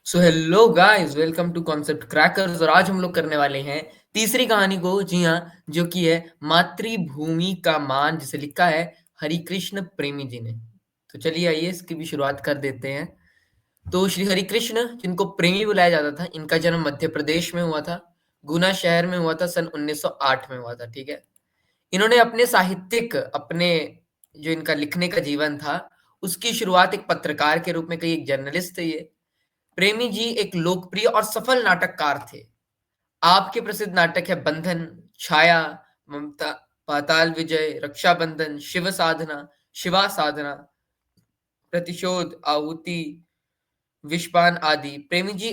So hello guys, welcome to Concept Crackers. और आज हम लोग करने वाले हैं तीसरी कहानी को। जी हाँ, जो कि है मातृभूमि का मान, जिसे लिखा है हरिकृष्ण प्रेमी जी ने। तो चलिए आइए इसकी भी शुरुआत कर देते हैं। तो श्री हरिकृष्ण, जिनको प्रेमी बुलाया जाता था, इनका जन्म मध्य प्रदेश में हुआ था। गुना शहर में हुआ था, सन 1908 में हुआ था। ठीक है। इन्होंने अपने जो इनका लिखने का जीवन था, उसकी शुरुआत एक पत्रकार के रूप में कई। एक जर्नलिस्ट थे ये। प्रेमी जी एक लोकप्रिय और सफल नाटककार थे। आपके प्रसिद्ध नाटक है बंधन, छाया, ममता, पाताल विजय, रक्षाबंधन, शिवा साधना, प्रतिशोध, आहुति, विषपान आदि। प्रेमी जी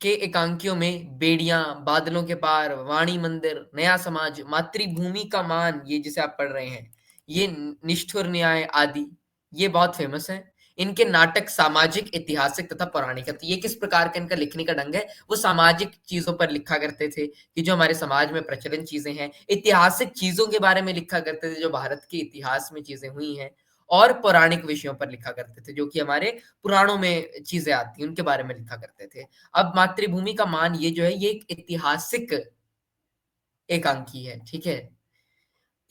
के एकांकियों में बेड़ियां, बादलों के पार, वाणी मंदिर, नया समाज, मातृभूमि का मान, ये जिसे आप पढ़ रहे हैं, ये निष्ठुर न्याय आदि, ये बहुत फेमस है। इनके नाटक सामाजिक, ऐतिहासिक तथा पौराणिक है। तो ये किस प्रकार का इनका लिखने का ढंग है, वो सामाजिक चीजों पर लिखा करते थे कि जो हमारे समाज में प्रचलन चीजें हैं। ऐतिहासिक चीजों के बारे में लिखा करते थे, जो भारत के इतिहास में चीजें हुई हैं। और पौराणिक विषयों पर लिखा करते थे, जो कि हमारे पुराणों में चीजें आती हैं, उनके बारे में लिखा करते थे। अब मातृभूमि का मान, ये जो है, ये एक ऐतिहासिक एकांकी है। ठीक है।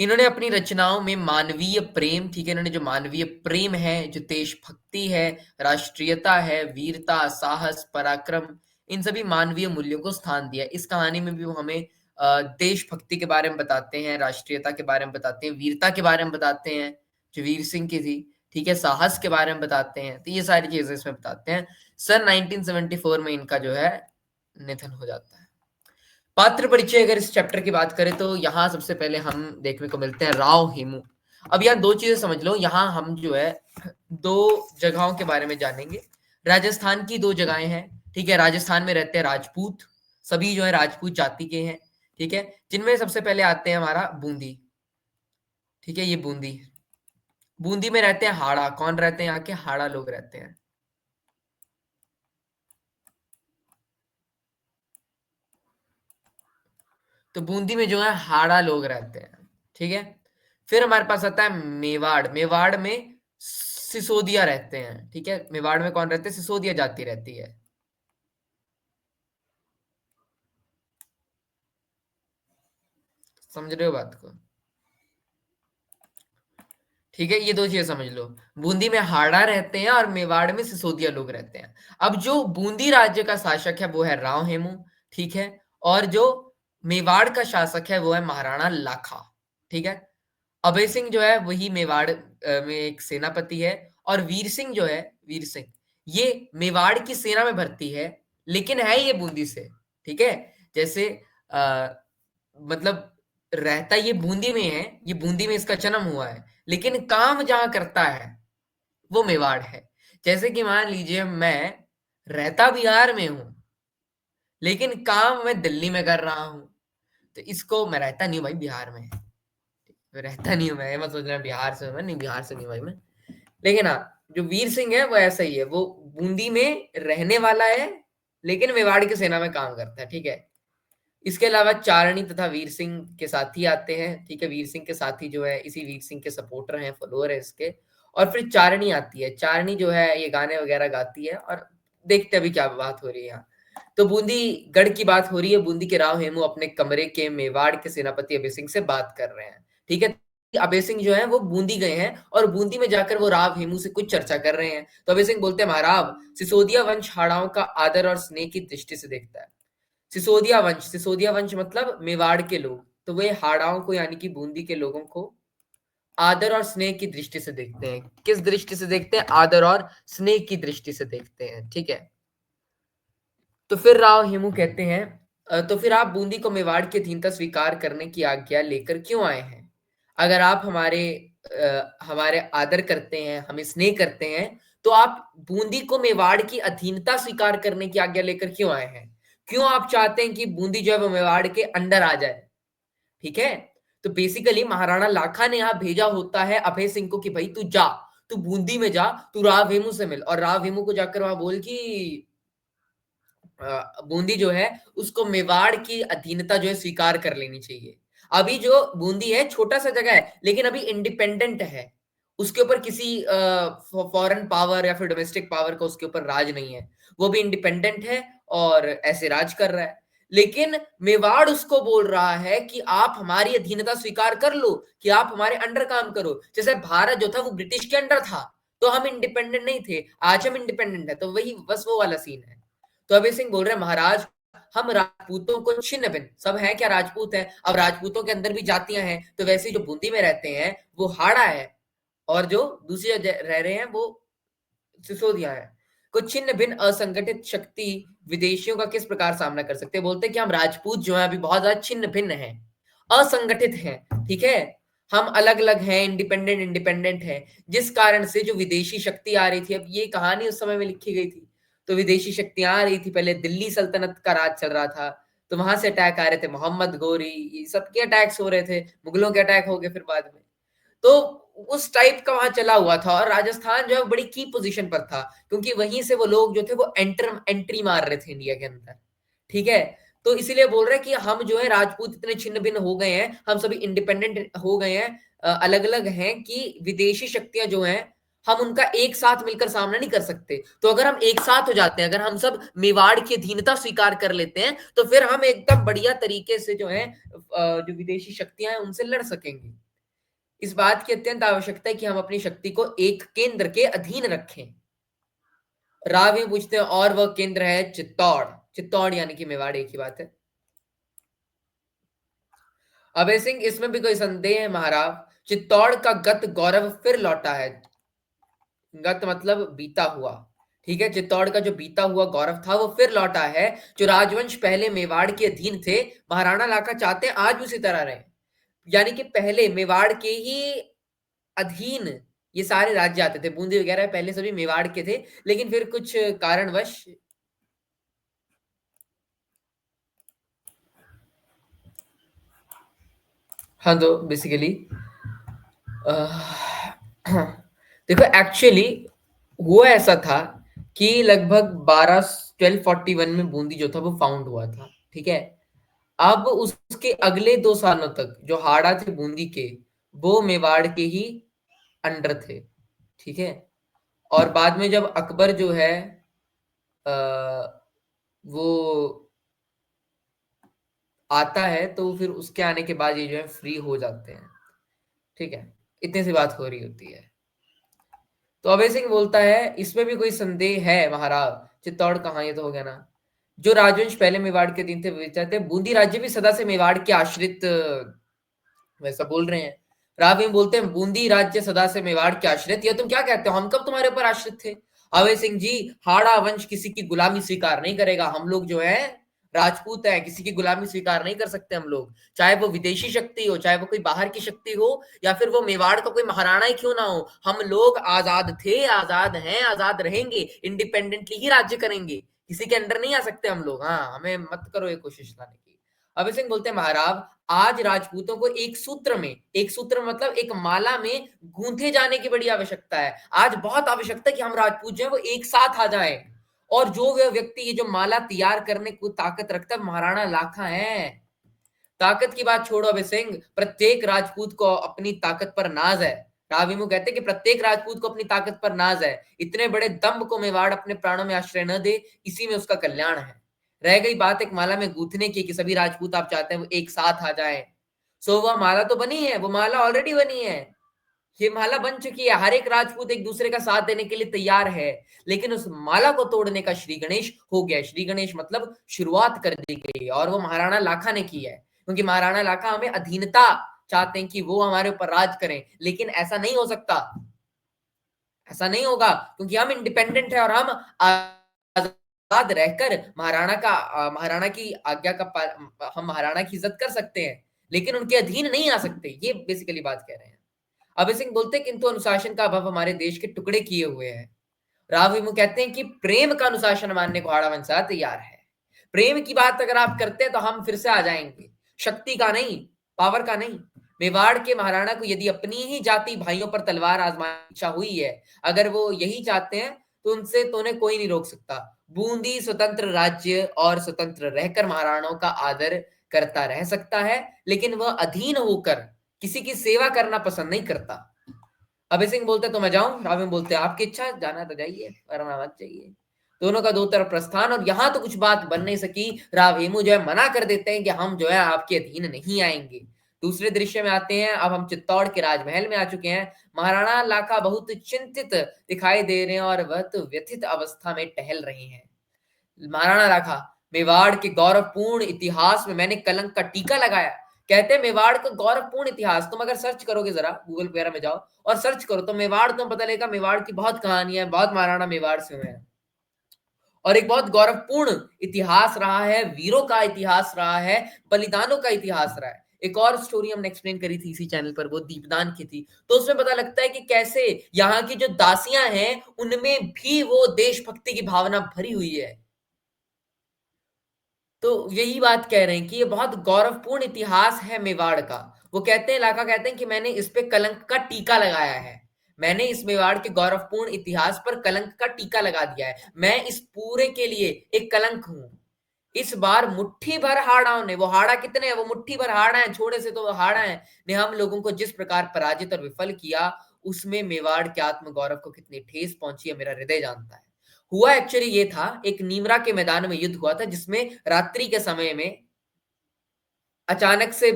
इन्होंने अपनी रचनाओं में मानवीय प्रेम, ठीक है, इन्होंने जो मानवीय प्रेम है, जो देशभक्ति है, राष्ट्रीयता है, वीरता, साहस, पराक्रम, इन सभी मानवीय मूल्यों को स्थान दिया। इस कहानी में भी वो हमें देशभक्ति के बारे में बताते हैं, राष्ट्रीयता के बारे में बताते हैं, वीरता के बारे में बताते हैं, जो वीर सिंह की थी। ठीक है। साहस के बारे में बताते हैं। तो ये सारी चीजें इसमें बताते हैं। सन 1974 में इनका जो है निधन हो जाता है। पात्र परिचय, अगर इस चैप्टर की बात करें तो यहाँ सबसे पहले हम देखने को मिलते हैं राव हेमू। अब यहाँ दो चीजें समझ लो। यहाँ हम जो है दो जगहों के बारे में जानेंगे। राजस्थान की दो जगहें हैं। ठीक है। राजस्थान में रहते हैं राजपूत, सभी जो है राजपूत जाति के हैं। ठीक है। जिनमें सबसे पहले आते हैं हमारा बूंदी। ठीक है। ये बूंदी, बूंदी में रहते हैं हाड़ा। कौन रहते हैं यहाँ के? हाड़ा लोग रहते हैं। तो बूंदी में जो है हाड़ा लोग रहते हैं। ठीक है। फिर हमारे पास आता है मेवाड़। मेवाड़ में सिसोदिया रहते हैं। ठीक है। मेवाड़ में कौन रहते हैं? सिसोदिया जाति रहती है। समझ रहे हो बात को? ठीक है। ये दो चीजें समझ लो। बूंदी में हाड़ा रहते हैं और मेवाड़ में सिसोदिया लोग रहते हैं। अब जो बूंदी राज्य का शासक है वो है राव हेमू। ठीक है। और जो मेवाड़ का शासक है वो है महाराणा लाखा। ठीक है। अभय सिंह जो है वही मेवाड़ में एक सेनापति है। और वीर सिंह जो है, वीर सिंह, ये मेवाड़ की सेना में भर्ती है, लेकिन है ये बूंदी से। ठीक है। जैसे आ, मतलब रहता ये बूंदी में है, ये बूंदी में इसका जन्म हुआ है, लेकिन काम जहां करता है वो मेवाड़ है। जैसे कि मान लीजिए मैं रहता बिहार में हूं, लेकिन काम मैं दिल्ली में कर रहा हूं। तो इसको, मैं रहता नहीं हूं भाई बिहार में, रहता नहीं हूं मैं, ये मत सोचना बिहार से हूं मैं, नहीं बिहार से नहीं भाई मैं। लेकिन हाँ, जो वीर सिंह है वो ऐसा ही है, वो बूंदी में रहने वाला है, लेकिन मेवाड़ की सेना में काम करता है। ठीक है। इसके अलावा चारणी तथा वीर सिंह के साथी आते हैं। ठीक है। वीर सिंह के साथी जो है इसी वीर सिंह के सपोर्टर हैं, फॉलोअर है इसके। और फिर चारणी आती है। चारणी जो है ये गाने वगैरह गाती है। और देखते अभी क्या बात हो रही है यहाँ। तो बूंदी गढ़ की बात हो रही है। बूंदी के राव हेमू अपने कमरे के मेवाड़ के सेनापति अभय सिंह से बात कर रहे हैं। ठीक है। अभय सिंह जो है वो बूंदी गए हैं और बूंदी में जाकर वो राव हेमू से कुछ चर्चा कर रहे हैं। तो अभय सिंह बोलते हैं, महाराव, सिसोदिया वंश हाड़ाओं का आदर और स्नेह की दृष्टि से देखता है। सिसोदिया वंश, सिसोदिया वंश मतलब मेवाड़ के लोग, तो वे हाड़ाओं को यानी कि बूंदी के लोगों को आदर और स्नेह की दृष्टि से देखते हैं। किस दृष्टि से देखते हैं? आदर और स्नेह की दृष्टि से देखते हैं। ठीक है। तो फिर राव हेमू कहते हैं, तो फिर आप बूंदी को मेवाड़ की अधीनता स्वीकार करने की आज्ञा लेकर क्यों आए हैं? अगर आप हमारे आदर करते हैं, हमें स्नेह करते हैं, तो आप बूंदी को मेवाड़ की अधीनता स्वीकार करने की आज्ञा लेकर क्यों आए हैं? क्यों आप चाहते हैं कि बूंदी जो है वो मेवाड़ के अंडर आ जाए? ठीक है। तो बेसिकली महाराणा लाखा ने यहाँ भेजा होता है अभय सिंह को कि भाई तू जा, तू बूंदी में जा, तू राव हेमू से मिल, और राव हेमू को जाकर वहां बोल कि बूंदी जो है उसको मेवाड़ की अधीनता जो है स्वीकार कर लेनी चाहिए। अभी जो बूंदी है छोटा सा जगह है, लेकिन अभी इंडिपेंडेंट है। उसके ऊपर किसी फॉरेन पावर या फिर डोमेस्टिक पावर का उसके ऊपर राज नहीं है। वो भी इंडिपेंडेंट है और ऐसे राज कर रहा है। लेकिन मेवाड़ उसको बोल रहा है कि आप हमारी अधीनता स्वीकार कर लो, कि आप हमारे अंडर काम करो। जैसे भारत जो था वो ब्रिटिश के अंडर था, तो हम इंडिपेंडेंट नहीं थे, आज हम इंडिपेंडेंट है, तो वही बस वो वाला सीन है। तो अभय सिंह बोल रहे हैं महाराज, हम राजपूतों को छिन्न भिन्न, सब है क्या राजपूत है, अब राजपूतों के अंदर भी जातियां हैं, तो वैसे जो बूंदी में रहते हैं वो हाड़ा है, और जो दूसरी जगह रह रहे हैं वो सिसोदिया है। कुछ छिन्न भिन्न असंगठित शक्ति विदेशियों का किस प्रकार सामना कर सकते हैं? बोलते हैं कि हम राजपूत जो है अभी बहुत ज्यादा छिन्न भिन्न हैं, असंगठित हैं, ठीक है, हम अलग अलग हैं, इंडिपेंडेंट इंडिपेंडेंट है, जिस कारण से जो विदेशी शक्ति आ रही थी, अब ये कहानी उस समय में लिखी गई थी, तो विदेशी शक्तियां आ रही थी, पहले दिल्ली सल्तनत का राज चल रहा था, तो वहां से अटैक आ रहे थे, मोहम्मद गोरी, ये सबके अटैक्स हो रहे थे, मुगलों के अटैक हो गए फिर बाद में। तो उस टाइप का वहां चला हुआ था, और राजस्थान जो है बड़ी की पोजीशन पर था, क्योंकि वहीं से वो लोग जो थे वो एंट्री मार रहे थे इंडिया के अंदर, ठीक है। तो इसीलिए बोल रहे हैं कि हम जो है राजपूत इतने छिन्न भिन्न हो गए हैं, हम सभी इंडिपेंडेंट हो गए हैं, अलग अलग हैं, कि विदेशी शक्तियां जो हैं हम उनका एक साथ मिलकर सामना नहीं कर सकते। तो अगर हम एक साथ हो जाते हैं, अगर हम सब मेवाड़ की अधीनता स्वीकार कर लेते हैं, तो फिर हम एकदम बढ़िया तरीके से जो है जो विदेशी शक्तियां हैं उनसे लड़ सकेंगे। इस बात की अत्यंत आवश्यकता है कि हम अपनी शक्ति को एक केंद्र के अधीन रखें। राव ये पूछते हैं, और वह केंद्र है चित्तौड़। चित्तौड़ यानी कि मेवाड़, एक ही बात है। अभय सिंह, इसमें भी कोई संदेह है महाराज? चित्तौड़ का गत गौरव फिर लौटा है। गत मतलब बीता हुआ, ठीक है, चित्तौड़ का जो बीता हुआ गौरव था वो फिर लौटा है। जो राजवंश पहले मेवाड़ के अधीन थे, महाराणा लाखा चाहते हैं आज भी उसी तरह रहे, यानी कि पहले मेवाड़ के ही अधीन ये सारे राज्य आते थे, बूंदी वगैरह पहले सभी मेवाड़ के थे, लेकिन फिर कुछ कारणवश, हाँ, तो बेसिकली देखो एक्चुअली हुआ ऐसा था कि लगभग 1241 में बूंदी जो था वो फाउंड हुआ था, ठीक है। अब उसके अगले 2 सालों तक जो हाड़ा थे बूंदी के, वो मेवाड़ के ही अंडर थे, ठीक है। और बाद में जब अकबर जो है वो आता है, तो फिर उसके आने के बाद ये जो है फ्री हो जाते हैं, ठीक है। इतनी सी बात हो रही होती है। तो अभय सिंह बोलता है, इसमें भी कोई संदेह है महाराज? चित्तौड़ कहाँ, ये तो हो गया ना। जो राजवंश पहले मेवाड़ के दिन थे वे चाहते हैं बूंदी राज्य भी सदा से मेवाड़ के आश्रित, वैसा बोल रहे हैं। राव बोलते हैं बूंदी राज्य सदा से मेवाड़ के आश्रित, या तुम क्या कहते हो, हम कब तुम्हारे ऊपर आश्रित थे? अभय सिंह जी, हाड़ा वंश किसी की गुलामी स्वीकार नहीं करेगा, हम लोग जो है राजपूत है, किसी की गुलामी स्वीकार नहीं कर सकते हम लोग, चाहे वो विदेशी शक्ति हो, चाहे वो कोई बाहर की शक्ति हो, या फिर वो मेवाड़ का कोई महाराणा ही क्यों ना हो, हम लोग आजाद थे, आजाद हैं, आजाद रहेंगे, इंडिपेंडेंटली ही राज्य करेंगे, किसी के अंडर नहीं आ सकते हम लोग। हाँ, हमें मत करो ये कोशिश लाने की। अभय सिंह बोलते हैं महाराज, आज राजपूतों को एक सूत्र में, एक सूत्र मतलब एक माला में गूंथे जाने की बड़ी आवश्यकता है। आज बहुत आवश्यकता है कि हम राजपूत जो है वो एक साथ आ जाएं, और जो वह व्यक्ति ये जो माला तैयार करने को ताकत रखता है, महाराणा लाखा है। ताकत की बात छोड़ो अभय सिंह, प्रत्येक राजपूत को अपनी ताकत पर नाज है। राविमु कहते हैं कि प्रत्येक राजपूत को अपनी ताकत पर नाज है, इतने बड़े दम्भ को मेवाड़ अपने प्राणों में आश्रय न दे, इसी में उसका कल्याण है। रह गई बात एक माला में गूंथने की, कि सभी राजपूत आप चाहते हैं वो एक साथ आ जाए, सो वह माला तो बनी है, वो माला ऑलरेडी बनी है, ये माला बन चुकी है, हर एक राजपूत एक दूसरे का साथ देने के लिए तैयार है, लेकिन उस माला को तोड़ने का श्री गणेश हो गया। श्री गणेश मतलब शुरुआत कर दी गई, और वो महाराणा लाखा ने की है, क्योंकि महाराणा लाखा हमें अधीनता चाहते हैं कि वो हमारे ऊपर राज करें, लेकिन ऐसा नहीं हो सकता, ऐसा नहीं होगा, क्योंकि हम इंडिपेंडेंट है, और हम आजाद रहकर महाराणा की आज्ञा का हम महाराणा की इज्जत कर सकते हैं, लेकिन उनके अधीन नहीं आ सकते, ये बेसिकली बात कह रहे हैं। अभय सिंह बोलते हैं, किंतु अनुशासन का अभाव हमारे देश के टुकड़े किए हुए है। राव विमु कहते हैं कि प्रेम का अनुशासन मानने को हाड़ा वंशा तैयार है। प्रेम की बात अगर आप करते हैं तो हम फिर से आ जाएंगे, शक्ति का नहीं, पावर का नहीं। मेवाड़ के महाराणा को यदि अपनी ही जाति भाइयों पर तलवार आजमाने की इच्छा हुई है, अगर वो यही चाहते हैं, तो उनसे तो उन्हें कोई नहीं रोक सकता। बूंदी स्वतंत्र राज्य और स्वतंत्र रहकर महाराणाओं का आदर करता रह सकता है, लेकिन वह अधीन होकर किसी की सेवा करना पसंद नहीं करता। अभय सिंह बोलते तो मैं जाऊं, राव हेमू बोलते आपकी इच्छा, जाना तो जाइए वरना मत जाइए। दोनों का दो तरफ प्रस्थान, और यहाँ तो कुछ बात बन नहीं सकी। राव हेमू जो है मना कर देते हैं कि हम जो है आपके अधीन नहीं आएंगे। दूसरे दृश्य में आते हैं, अब हम चित्तौड़ के राजमहल में आ चुके हैं। महाराणा लाखा बहुत चिंतित दिखाई दे रहे हैं और वह तो व्यथित अवस्था में टहल रहे हैं। महाराणा लाखा, मेवाड़ के गौरवपूर्ण इतिहास में मैंने कलंक का टीका लगाया। कहते हैं मेवाड़ का गौरवपूर्ण इतिहास, तुम अगर सर्च करोगे जरा गूगल वगैरह में जाओ और सर्च करो तो मेवाड़ तुम पता लगेगा, मेवाड़ की बहुत कहानियां, बहुत महाराणा मेवाड़ से हुए हैं। और एक बहुत गौरवपूर्ण इतिहास रहा है, वीरों का इतिहास रहा है, बलिदानों का इतिहास रहा है। एक और स्टोरी हमने एक्सप्लेन करी थी इसी चैनल पर, वो दीपदान की थी। तो उसमें पता लगता है कि कैसे यहाँ की जो दासियां हैं उनमें भी वो देशभक्ति की भावना भरी हुई है। तो यही बात कह रहे हैं कि ये बहुत गौरवपूर्ण इतिहास है मेवाड़ का। वो कहते हैं, इलाका कहते हैं कि मैंने इस पे कलंक का टीका लगाया है। मैंने इस मेवाड़ के गौरवपूर्ण इतिहास पर कलंक का टीका लगा दिया है। मैं इस पूरे के लिए एक कलंक हूं। इस बार मुट्ठी भर हाड़ाओं ने, वो हाड़ा कितने हैं, वो मुट्ठी भर हाड़ा है, छोड़े से तो वो हाड़ा है, ने हम लोगों को जिस प्रकार पराजित और विफल किया, उसमें मेवाड़ के आत्मगौरव को कितनी ठेस पहुंची है, मेरा हृदय जानता है। हुआ एक्चुअली ये था, एक नीमरा के मैदान में युद्ध हुआ था जिसमें रात्रि के समय में अचानक से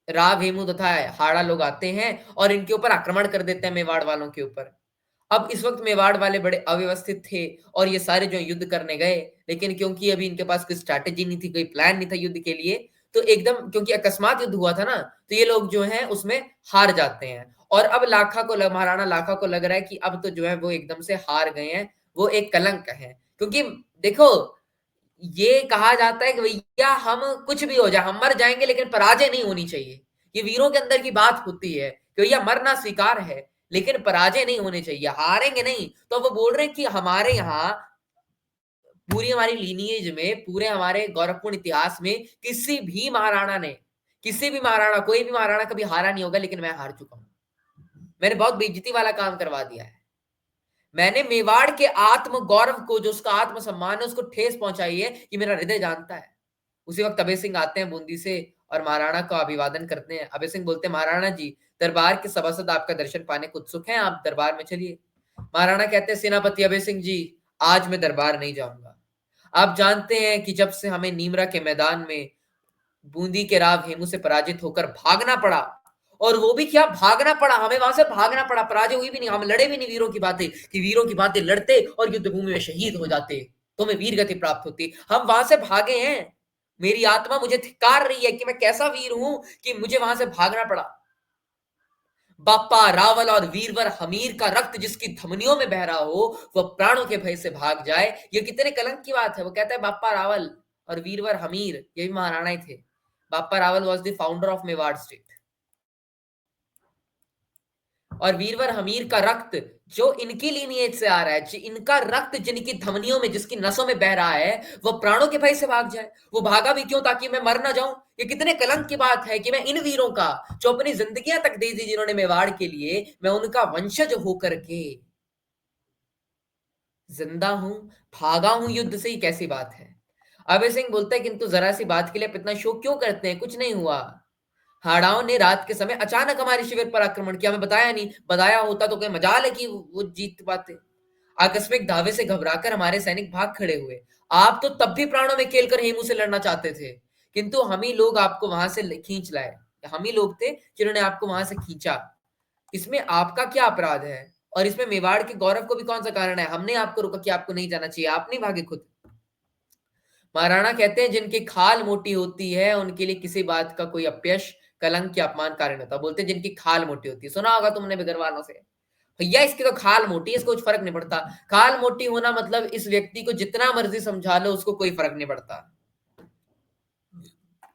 राव हेमू तथा हाड़ा लोग आते हैं और इनके ऊपर आक्रमण कर देते हैं मेवाड़ वालों के ऊपर। अब इस वक्त मेवाड़ वाले बड़े अव्यवस्थित थे और ये सारे जो युद्ध करने गए, लेकिन क्योंकि अभी इनके पास कोई स्ट्रैटेजी नहीं थी, कोई प्लान नहीं था युद्ध के लिए, तो एकदम क्योंकि अकस्मात युद्ध हुआ था ना, तो ये लोग जो हैं उसमें हार जाते हैं। और अब महाराणा लाखा को लग रहा है कि अब तो जो है वो एकदम से हार गए हैं, वो एक कलंक है। क्योंकि देखो, ये कहा जाता है कि भैया हम कुछ भी हो जाए, हम मर जाएंगे लेकिन पराजय नहीं होनी चाहिए। ये वीरों के अंदर की बात होती है कि भैया मरना स्वीकार है लेकिन पराजय नहीं होनी चाहिए, हारेंगे नहीं। तो वो बोल रहे हैं कि हमारे यहाँ पूरी हमारी लीनिएज में, पूरे हमारे गौरवपूर्ण इतिहास में किसी भी महाराणा ने, किसी भी महाराणा, कोई भी महाराणा कभी हारा नहीं होगा, लेकिन मैं हार चुका हूं। मैंने बहुत बेइज्जती वाला काम करवा दिया है। मैंने मेवाड़ के आत्म गौरव को, जो उसका आत्म सम्मान है, उसको ठेस पहुंचाई है, ये मेरा हृदय जानता है। उसी वक्त अभय सिंह आते हैं बूंदी से और महाराणा का अभिवादन करते हैं। अभय सिंह बोलते हैं, महाराणा जी, दरबार के सभासद आपका दर्शन पाने को उत्सुक हैं, आप दरबार में चलिए। महाराणा कहते हैं, सेनापति अभय सिंह जी, आज मैं दरबार नहीं जाऊंगा। आप जानते हैं कि जब से हमें नीमरा के मैदान में बूंदी के राव हेमू से पराजित होकर भागना पड़ा, और वो भी क्या भागना पड़ा, हमें वहां से भागना पड़ा, पराजय हुई भी नहीं, हम लड़े भी नहीं वीरों की बातें, कि वीरों की बातें लड़ते और युद्ध भूमि में शहीद हो जाते तो हमें वीर गति प्राप्त होती। हम वहां से भागे हैं। मेरी आत्मा मुझे धिक्कार रही है कि मैं कैसा वीर हूं कि मुझे वहां से भागना पड़ा। बापा रावल और वीरवर हमीर का रक्त जिसकी धमनियों में बह रहा हो, वह प्राणों के भय से भाग जाए, ये कितने कलंक की बात है। वो कहता है बापा रावल और वीरवर हमीर, ये भी महाराणा ही थे। बापा Rawal was the founder of Mewar state, और वीरवर हमीर का रक्त जो इनकी लीनिएज से आ रहा है, इनका रक्त जिनकी धमनियों में, जिसकी नसों में बह रहा है, वो प्राणों के भय से भाग जाए। वो भागा भी क्यों, ताकि मैं मर ना जाऊं। ये कितने कलंक की बात है कि मैं इन वीरों का, जो अपनी जिंदगियां तक दे दी जिन्होंने मेवाड़ के लिए, मैं उनका वंशज होकर के जिंदा हूं, भागा हूं युद्ध से, ही कैसी बात है। अभय सिंह बोलता है, किंतु जरा सी बात के लिए आप इतना शोक क्यों करते हैं, कुछ नहीं हुआ। हाड़ाओं ने रात के समय अचानक हमारे शिविर पर आक्रमण किया, हमें बताया नहीं, बताया होता तो कोई मजाल है कि वो जीत पाते। आकस्मिक धावे से घबराकर हमारे सैनिक भाग खड़े हुए। आप तो तब भी प्राणों में खेलकर हेमू से लड़ना चाहते थे, किंतु हम ही लोग आपको वहां से खींच लाए। हम ही लोग थे जिन्होंने आपको वहां से खींचा। इसमें आपका क्या अपराध है, और इसमें मेवाड़ के गौरव को भी कौन सा कारण है। हमने आपको रोका कि आपको नहीं जाना चाहिए, आप नहीं भागे खुद। महाराणा कहते हैं, जिनकी खाल मोटी होती है उनके लिए किसी बात का कोई अपयश, कलंक या अपमान कारण होता। बोलते हैं जिनकी खाल मोटी होती है, सुना होगा तुमने बिगर वालों से, भैया इसकी तो खाल मोटी है, इसको कुछ फर्क नहीं पड़ता। खाल मोटी होना मतलब इस व्यक्ति को जितना मर्जी समझा लो उसको कोई फर्क नहीं पड़ता।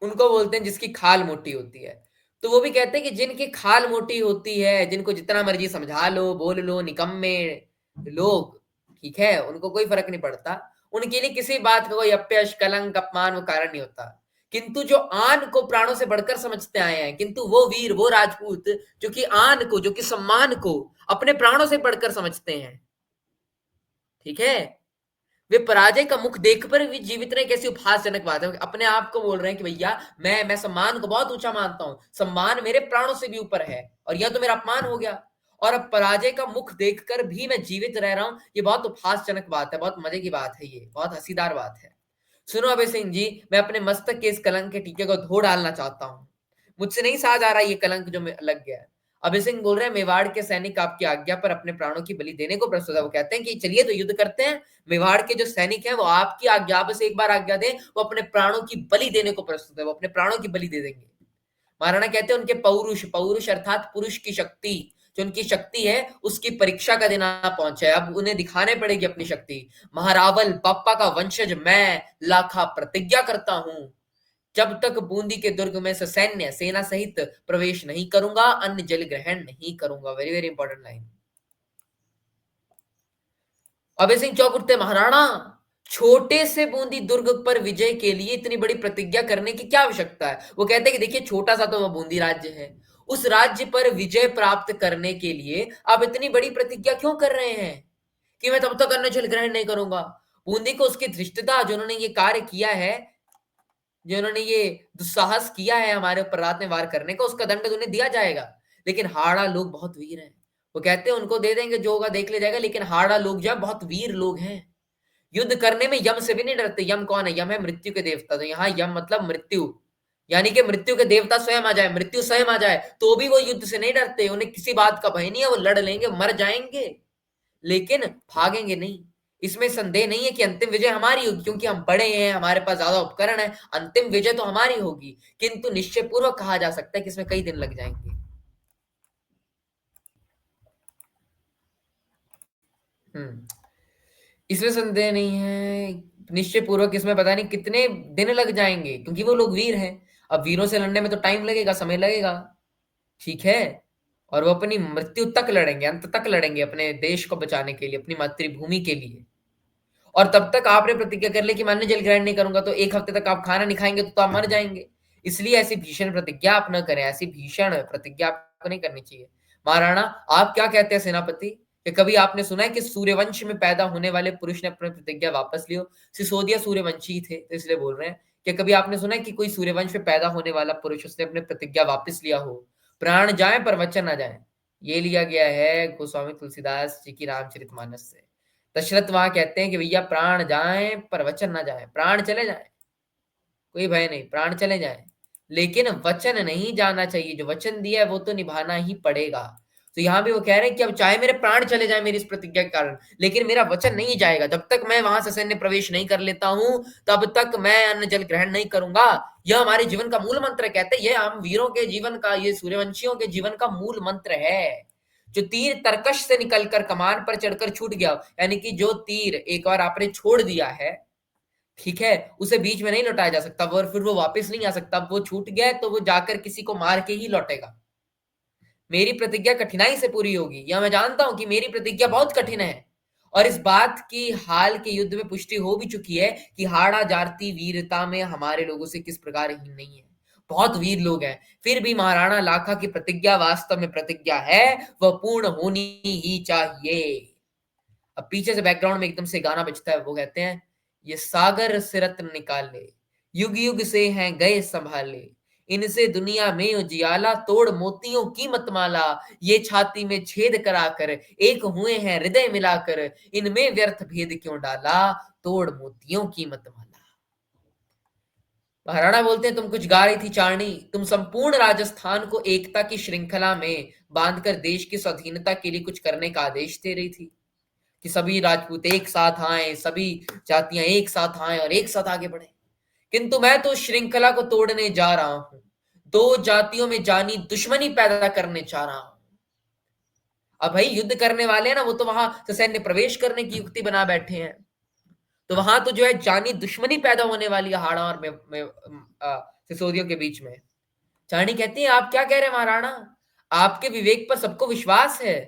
उनको बोलते हैं जिसकी खाल मोटी होती है। तो वो भी कहते हैं कि जिनकी खाल मोटी होती है, जिनको जितना मर्जी समझा लो, बोल लो, निकम्मे लोग, ठीक है, उनको कोई फर्क नहीं पड़ता। उनके लिए किसी बात का कोई अपयश, कलंक, अपमान वो कारण नहीं होता। किंतु जो आन को प्राणों से बढ़कर समझते आए हैं, किंतु वो वीर, वो राजपूत जो कि आन को, जो कि सम्मान को अपने प्राणों से बढ़कर समझते हैं, ठीक है, वे पराजय का मुख देखकर भी जीवित रहे। कैसी उपहासजनक बात है। अपने आप को बोल रहे हैं कि भैया मैं सम्मान को बहुत ऊंचा मानता हूं, सम्मान मेरे प्राणों से भी ऊपर है, और यह तो मेरा अपमान हो गया। और अब पराजय का मुख देखकर भी मैं जीवित रह रहा हूँ, ये बहुत उपहासजनक बात है, बहुत मजे की बात है ये, बहुत हँसीदार बात है। सुनो अभय सिंह जी, मैं अपने मस्तक के इस कलंक के टीके को धो डालना चाहता हूँ। मुझसे नहीं सहा जा रहा ये कलंक जो लग गया है। अभय सिंह बोल रहे हैं, मेवाड़ के सैनिक आपकी आज्ञा पर अपने प्राणों की बलि देने को प्रस्तुत है। वो कहते हैं कि चलिए तो युद्ध करते हैं। मेवाड़ के जो सैनिक हैं वो आपकी आज्ञा, बस एक बार आज्ञा दें, वो अपने प्राणों की बलि देने को प्रस्तुत है, वो अपने प्राणों की बलि दे देंगे। महाराणा कहते हैं उनके पौरुष, पौरुष अर्थात पुरुष की शक्ति, जो उनकी शक्ति है उसकी परीक्षा का दिन आ पहुंचा है। अब उन्हें दिखाने पड़ेगी अपनी शक्ति। महारावल पापा का वंशज मैं लाखा प्रतिज्ञा करता हूं, जब तक बूंदी के दुर्ग में ससैन्य सेना सहित प्रवेश नहीं करूंगा, अन्न जल ग्रहण नहीं करूंगा। Very very important line. Abhay Singh चौक उठते, महाराणा छोटे से बूंदी दुर्ग पर विजय के लिए इतनी बड़ी प्रतिज्ञा करने की क्या आवश्यकता है। वो कहते हैं कि देखिए छोटा सा तो वह बूंदी राज्य है, उस राज्य पर विजय प्राप्त करने के लिए आप इतनी बड़ी प्रतिज्ञा क्यों कर रहे हैं कि मैं तब तक अन्न जल ग्रहण नहीं करूंगा। बूंदी को उसकी धृष्टता, जिन्होंने ये कार्य किया है, जिन्होंने ये दुस्साहस किया है हमारे ऊपर रात में वार करने का, उसका दंड उन्हें दिया जाएगा। लेकिन हाड़ा लोग बहुत वीर हैं, वो कहते हैं उनको दे देंगे, जो होगा देख ले जाएगा, लेकिन हाड़ा लोग जो है बहुत वीर लोग हैं, युद्ध करने में यम से भी नहीं डरते। यम कौन है? यम है मृत्यु के देवता। तो यहाँ यम मतलब मृत्यु, यानी कि मृत्यु के देवता स्वयं आ जाए, मृत्यु स्वयं आ जाए तो भी वो युद्ध से नहीं डरते। उन्हें किसी बात का भय नहीं है, वो लड़ लेंगे, मर जाएंगे लेकिन भागेंगे नहीं। इसमें संदेह नहीं है कि अंतिम विजय हमारी होगी, क्योंकि हम बड़े हैं, हमारे पास ज्यादा उपकरण है, अंतिम विजय तो हमारी होगी। किंतु निश्चय पूर्वक कहा जा सकता है कि इसमें कई दिन लग जाएंगे। हम्म इसमें संदेह नहीं है, निश्चय पूर्वक इसमें पता नहीं कितने दिन लग जाएंगे, क्योंकि वो लोग वीर हैं। अब वीरों से लड़ने में तो टाइम लगेगा, समय लगेगा, ठीक है। और वो अपनी मृत्यु तक लड़ेंगे, अंत तक लड़ेंगे अपने देश को बचाने के लिए, अपनी मातृभूमि के लिए। और तब तक आपने प्रतिज्ञा कर ली कि मैं अन्न जल ग्रहण नहीं करूंगा, तो एक हफ्ते तक आप खाना नहीं खाएंगे तो आप मर जाएंगे। इसलिए ऐसी भीषण प्रतिज्ञा आप न करें, ऐसी भीषण प्रतिज्ञा आपको नहीं करनी चाहिए। महाराणा आप क्या कहते हैं सेनापति, कि कभी आपने सुना है कि सूर्यवंश में पैदा होने वाले पुरुष ने अपनी प्रतिज्ञा वापस ली हो। सिसोदिया सूर्यवंशी थे, तो इसलिए बोल रहे हैं कि कभी आपने सुना है कि कोई सूर्यवंश में पैदा होने वाला पुरुष, उसने अपनी प्रतिज्ञा वापस लिया हो, प्राण जाए पर वचन ना जाए। ये लिया गया है गोस्वामी तुलसीदास जी की रामचरितमानस से। दशरथ वहां कहते हैं कि भैया प्राण जाए पर वचन ना जाए, प्राण चले जाए कोई भय नहीं, प्राण चले जाए लेकिन वचन नहीं जाना चाहिए। जो वचन दिया है वो तो निभाना ही पड़ेगा। तो यहाँ भी वो कह रहे हैं कि अब चाहे मेरे प्राण चले जाए मेरी इस प्रतिज्ञा के कारण, लेकिन मेरा वचन नहीं जाएगा। जब तक मैं वहां से सैन्य प्रवेश नहीं कर लेता हूं तब तक मैं अन्न जल ग्रहण नहीं करूंगा। यह हमारे जीवन का मूल मंत्र है। कहते हैं यह हम वीरों के जीवन का, ये सूर्यवंशियों के जीवन का मूल मंत्र है। जो तीर तरकश से निकलकर कमान पर चढ़कर छूट गया, यानी कि जो तीर एक बार आपने छोड़ दिया है, ठीक है, उसे बीच में नहीं लौटाया जा सकता, वो फिर वो वापस नहीं आ सकता। वो छूट गया है तो वो जाकर किसी को मार के ही लौटेगा। मेरी प्रतिज्ञा कठिनाई से पूरी होगी, यह मैं जानता हूं कि मेरी प्रतिज्ञा बहुत कठिन है। और इस बात की हाल के युद्ध में पुष्टि हो भी चुकी है कि हाड़ा जारती वीरता में हमारे लोगों से किस प्रकार हीन नहीं है, बहुत वीर लोग हैं। फिर भी महाराणा लाखा की प्रतिज्ञा वास्तव में प्रतिज्ञा है, वह पूर्ण होनी ही चाहिए। अब पीछे से बैकग्राउंड में एकदम से गाना बजता है, वो कहते हैं ये सागर से रत्न निकाले, युग युग से हैं गए संभाले, इनसे दुनिया में उजियाला, तोड़ मोतियों की मतमाला, ये छाती में छेद कराकर एक हुए हैं हृदय मिलाकर, इनमें व्यर्थ भेद क्यों डाला, तोड़ मोतियों की मतमाला। महाराणा बोलते हैं तुम कुछ गा रही थी चारणी, तुम संपूर्ण राजस्थान को एकता की श्रृंखला में बांधकर देश की स्वाधीनता के लिए कुछ करने का आदेश दे रही थी कि सभी राजपूत एक साथ आए, सभी जातियां एक साथ आए और एक साथ आगे बढ़े। किंतु मैं तो श्रृंखला को तोड़ने जा रहा हूं, दो जातियों में जानी दुश्मनी पैदा करने जा रहा हूं। अब भाई युद्ध करने वाले हैं ना, वो तो वहां सैन्य प्रवेश करने की युक्ति बना बैठे हैं, तो वहां तो जो है जानी दुश्मनी पैदा होने वाली है हाड़ा और सिसोदियों के बीच में। चाणी कहती है आप क्या कह रहे हैं महाराणा, आपके विवेक पर सबको विश्वास है,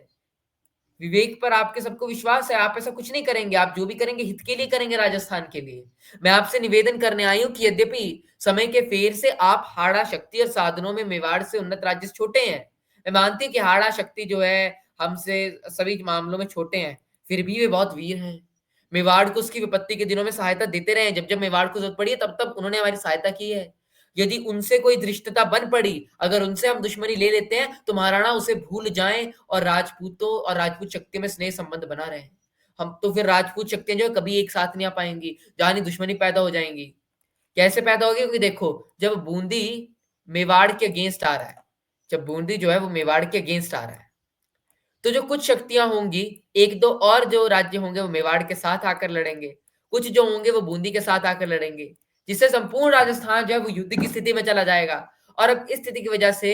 विवेक पर आपके सबको विश्वास है, आप ऐसा कुछ नहीं करेंगे, आप जो भी करेंगे हित के लिए करेंगे, राजस्थान के लिए। मैं आपसे निवेदन करने आई हूं कि यद्यपि समय के फेर से आप हाड़ा शक्ति और साधनों में मेवाड़ से उन्नत राज्य से छोटे हैं, मैं मानती हूँ कि हाड़ा शक्ति जो है हमसे सभी मामलों में छोटे हैं, फिर भी वे बहुत वीर हैं। मेवाड़ को उसकी विपत्ति के दिनों में सहायता देते रहे, जब जब मेवाड़ को जरूरत पड़ी है तब तब उन्होंने हमारी सहायता की है। यदि उनसे कोई धृष्टता बन पड़ी, अगर उनसे हम दुश्मनी ले लेते हैं, तो महाराणा उसे भूल जाएँ और राजपूतों और राजपूत शक्ति में स्नेह संबंध बना रहे। हम तो फिर राजपूत शक्तियाँ जो है कभी एक साथ नहीं आ पाएँगी, जहाँ दुश्मनी पैदा हो जाएँगी। कैसे पैदा होगी? क्योंकि देखो, जब बूंदी मेवाड़ के अगेंस्ट आ रहा है, जब बूंदी जो है वो मेवाड़ के अगेंस्ट आ रहा है, तो जो कुछ शक्तियाँ होंगी, 1-2 और जो राज्य होंगे वो मेवाड़ के साथ आकर लड़ेंगे। कुछ जो होंगे वो बूंदी के साथ आकर लड़ेंगे, जिससे संपूर्ण राजस्थान जो है वो युद्ध की स्थिति में चला जाएगा। और अब इस स्थिति की वजह से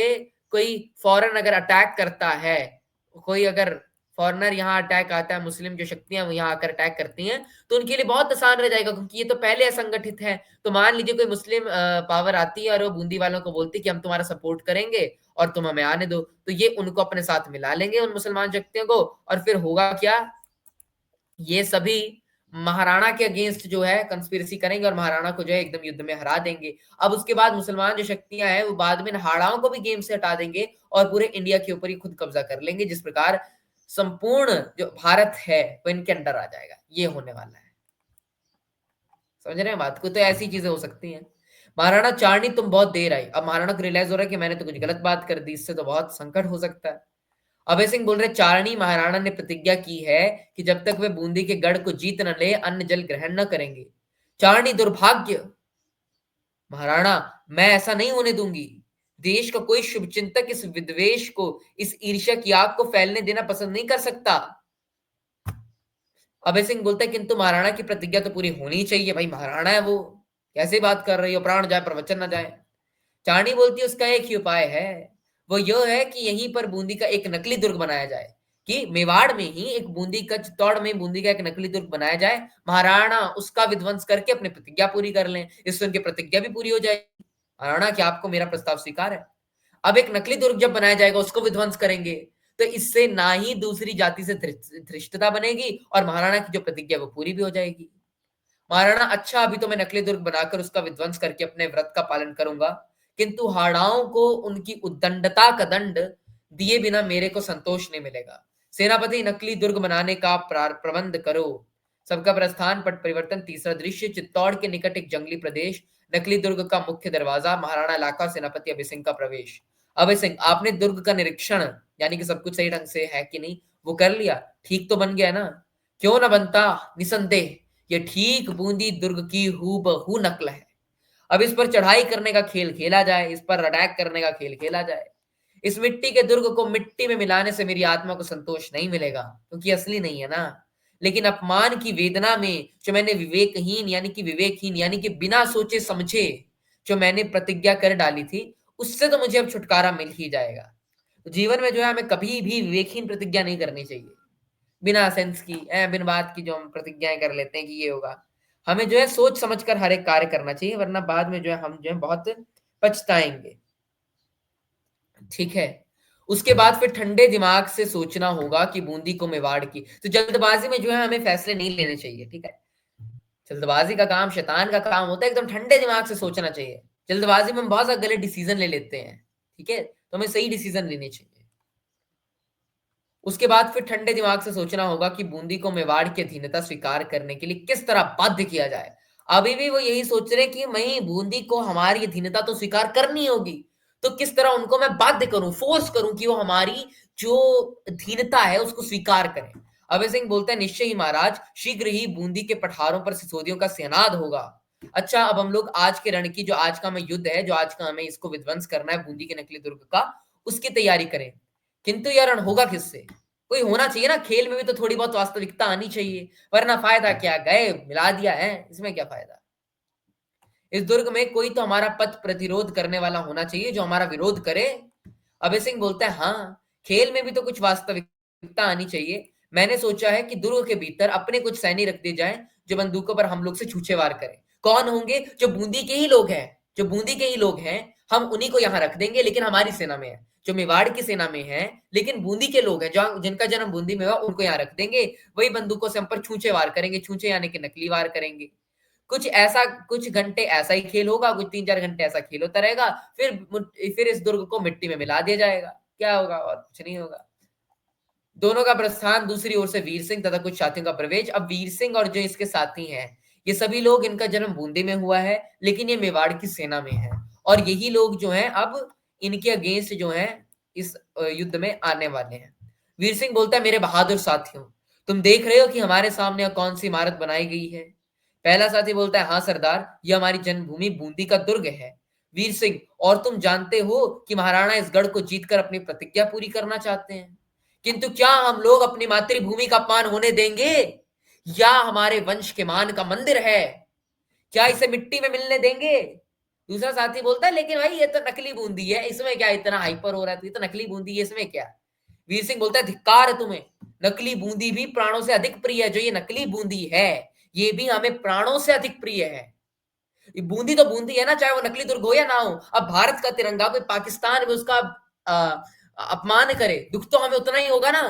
कोई फ़ॉरेन अगर अटैक करता है, कोई अगर फ़ॉरेनर यहाँ अटैक आता है, मुस्लिम जो शक्तियाँ वो यहाँ आकर अटैक करती हैं, तो उनके लिए बहुत आसान रह जाएगा क्योंकि ये तो पहले असंगठित हैं। तो मान लीजिए कोई मुस्लिम पावर आती है और वो बूंदी वालों को बोलती है कि हम तुम्हारा सपोर्ट करेंगे और तुम हमें आने दो, तो ये उनको अपने साथ मिला लेंगे उन मुसलमान शक्तियों को और फिर होगा क्या? ये सभी महाराणा के अगेंस्ट जो है कंस्पिरेसी करेंगे और महाराणा को जो है एकदम युद्ध में हरा देंगे। अब उसके बाद मुसलमान जो शक्तियाँ हैं वो बाद में हाड़ाओं को भी गेम से हटा देंगे और पूरे इंडिया के ऊपर ही खुद कब्जा कर लेंगे, जिस प्रकार संपूर्ण जो भारत है वो इनके अंडर आ जाएगा। ये होने वाला है। समझ रहे हैं बात को? तो ऐसी चीजें हो सकती हैं। महाराणा चारनी तुम बहुत देर आई। अब महाराणा को रियलाइज हो रहा है कि मैंने तो कुछ गलत बात कर दी, इससे तो बहुत संकट हो सकता है। अभय सिंह बोल रहे चारणी महाराणा ने प्रतिज्ञा की है कि जब तक वे बूंदी के गढ़ को जीत न ले अन्न जल ग्रहण न करेंगे। चारणी दुर्भाग्य महाराणा, मैं ऐसा नहीं होने दूंगी। देश का कोई शुभचिंतक इस विद्वेष को, इस ईर्ष्या की आग को फैलने देना पसंद नहीं कर सकता। अभय सिंह बोलता है किंतु महाराणा की प्रतिज्ञा तो पूरी होनी चाहिए। भाई महाराणा है वो, कैसे बात कर रही हो? प्राण जाए पर वचन न जाए। चारणी बोलती है उसका एक ही उपाय है, वो यह है कि यहीं पर बूंदी का एक नकली दुर्ग बनाया जाए, कि मेवाड़ में ही एक बूंदी का चित्तौड़ में बूंदी का एक नकली दुर्ग बनाया जाए, महाराणा उसका विध्वंस करके अपनी प्रतिज्ञा पूरी कर लें, इससे उनकी प्रतिज्ञा भी पूरी हो जाएगी। महाराणा, क्या आपको मेरा प्रस्ताव स्वीकार है? अब एक नकली दुर्ग जब बनाया जाएगा उसको विध्वंस करेंगे, तो इससे ना ही दूसरी जाति से धृष्टता बनेगी और महाराणा की जो प्रतिज्ञा वो पूरी भी हो जाएगी। महाराणा, अच्छा अभी तो मैं नकली दुर्ग बनाकर उसका विध्वंस करके अपने व्रत का पालन करूंगा, किंतु हाड़ाओं को उनकी उद्दंडता का दंड दिए बिना मेरे को संतोष नहीं मिलेगा। सेनापति, नकली दुर्ग बनाने का प्रबंध करो। सबका प्रस्थान, पट परिवर्तन। तीसरा दृश्य, चित्तौड़ के निकट एक जंगली प्रदेश, नकली दुर्ग का मुख्य दरवाजा, महाराणा इलाका, सेनापति अभय सिंह का प्रवेश। अभय सिंह, आपने दुर्ग का निरीक्षण, यानी कि सब कुछ सही ढंग से है कि नहीं, वो कर लिया? ठीक तो बन गया ना? क्यों ना बनता, निसंदेह ये ठीक बूंदी दुर्ग की हूबहू नकल है। अब इस पर चढ़ाई करने का खेल खेला जाए, इस पर अटैक करने का खेल खेला जाए। इस मिट्टी के दुर्ग को मिट्टी में मिलाने से मेरी आत्मा को संतोष नहीं मिलेगा, क्योंकि असली नहीं है ना। लेकिन अपमान की वेदना में जो मैंने विवेकहीन यानी कि बिना सोचे समझे जो मैंने प्रतिज्ञा कर डाली थी, उससे तो मुझे अब छुटकारा मिल ही जाएगा। तो जीवन में जो है हमें कभी भी विवेकहीन प्रतिज्ञा नहीं करनी चाहिए, बिना सेंस की, बिन बात की जो हम प्रतिज्ञाएं कर लेते हैं कि ये होगा। हमें जो है सोच समझकर हर एक कार्य करना चाहिए, वरना बाद में जो है हम जो है बहुत पछताएंगे। ठीक है। उसके बाद फिर ठंडे दिमाग से सोचना होगा कि बूंदी को मेवाड़ की, तो जल्दबाजी में जो है हमें फैसले नहीं लेने चाहिए। ठीक है, जल्दबाजी का काम शैतान का काम होता है, एकदम ठंडे दिमाग से सोचना चाहिए। जल्दबाजी में हम बहुत ज्यादा गलत डिसीजन ले लेते हैं। ठीक है, तो हमें सही डिसीजन लेने चाहिए। उसके बाद फिर ठंडे दिमाग से सोचना होगा कि बूंदी को मेवाड़ की अधीनता स्वीकार करने के लिए किस तरह बाध्य किया जाए। अभी भी वो यही सोच रहे कि मैं बूंदी को हमारी अधीनता तो स्वीकार करनी होगी, तो किस तरह उनको मैं बाध्य करूं, फोर्स करूं कि वो हमारी जो अधीनता है उसको स्वीकार करें। अभय सिंह बोलते हैं निश्चय ही महाराज, शीघ्र ही बूंदी के पठारों पर सिसोदियों का सेनाद होगा। अच्छा, अब हम लोग आज के रण की, जो आज का हमें युद्ध है, जो आज का हमें इसको विध्वंस करना है बूंदी के नकली दुर्ग का, उसकी तैयारी करें। किंतु यह रण होगा किससे? कोई होना चाहिए ना, खेल में भी तो थोड़ी बहुत वास्तविकता आनी चाहिए, वरना फायदा क्या, गए मिला दिया है, इसमें क्या फायदा। इस दुर्ग में कोई तो हमारा पथ प्रतिरोध करने वाला होना चाहिए, जो हमारा विरोध करे। अभय सिंह बोलता है हाँ, खेल में भी तो कुछ वास्तविकता आनी चाहिए। मैंने सोचा है कि दुर्ग के भीतर अपने कुछ सैनिक रख दिए जाएं, जो बंदूकों पर हम लोग से छूछे वार करें। कौन होंगे? जो बूंदी के ही लोग हैं, जो बूंदी के ही लोग हैं, हम उन्हीं को यहाँ रख देंगे, लेकिन हमारी सेना में है। जो मेवाड़ की सेना में है लेकिन बूंदी के लोग हैं, जो जिनका जन्म बूंदी में हुआ, उनको यहाँ रख देंगे। वही बंदूकों से हम पर छूछे वार करेंगे, छूछे यानी कि नकली वार करेंगे। कुछ ऐसा, कुछ घंटे ऐसा ही खेल होगा, कुछ 3-4 घंटे ऐसा खेल होता रहेगा, फिर इस दुर्ग को मिट्टी में मिला दिया जाएगा। क्या होगा? और कुछ नहीं होगा। दोनों का प्रस्थान, दूसरी ओर से वीर सिंह तथा कुछ साथियों का प्रवेश। अब वीर सिंह और जो इसके साथी हैं, ये सभी लोग, इनका जन्म बूंदी में हुआ है, लेकिन ये मेवाड़ की सेना में है और यही लोग जो हैं अब इनके अगेंस्ट जो हैं इस युद्ध में आने वाले हैं। वीर सिंह बोलता है, मेरे बहादुर साथियों, तुम देख रहे हो कि हमारे सामने कौन सी इमारत बनाई गई है? पहला साथी बोलता है, हाँ सरदार, यह हमारी जन्मभूमि बूंदी का दुर्ग है। वीर सिंह, और तुम जानते हो कि महाराणा इस गढ़ को जीतकर अपनी प्रतिज्ञा पूरी करना चाहते हैं, किंतु क्या हम लोग अपनी मातृभूमि का अपमान होने देंगे? या हमारे वंश के मान का मंदिर है, क्या इसे मिट्टी में मिलने देंगे? दूसरा साथी बोलता है, लेकिन भाई ये तो नकली बूंदी है, इसमें क्या इतना हाइपर हो रहा है? तो ये तो नकली बूंदी है, इसमें क्या? वीर सिंह बोलता है, धिक्कार है तुम्हें, नकली बूंदी भी प्राणों से अधिक प्रिय है। जो ये नकली बूंदी है, ये भी हमें प्राणों से अधिक प्रिय है। ये बूंदी तो बूंदी है ना, चाहे वो नकली दुर्ग हो या ना हो। अब भारत का तिरंगा कोई पाकिस्तान में उसका अपमान करे, दुख तो हमें उतना ही होगा ना,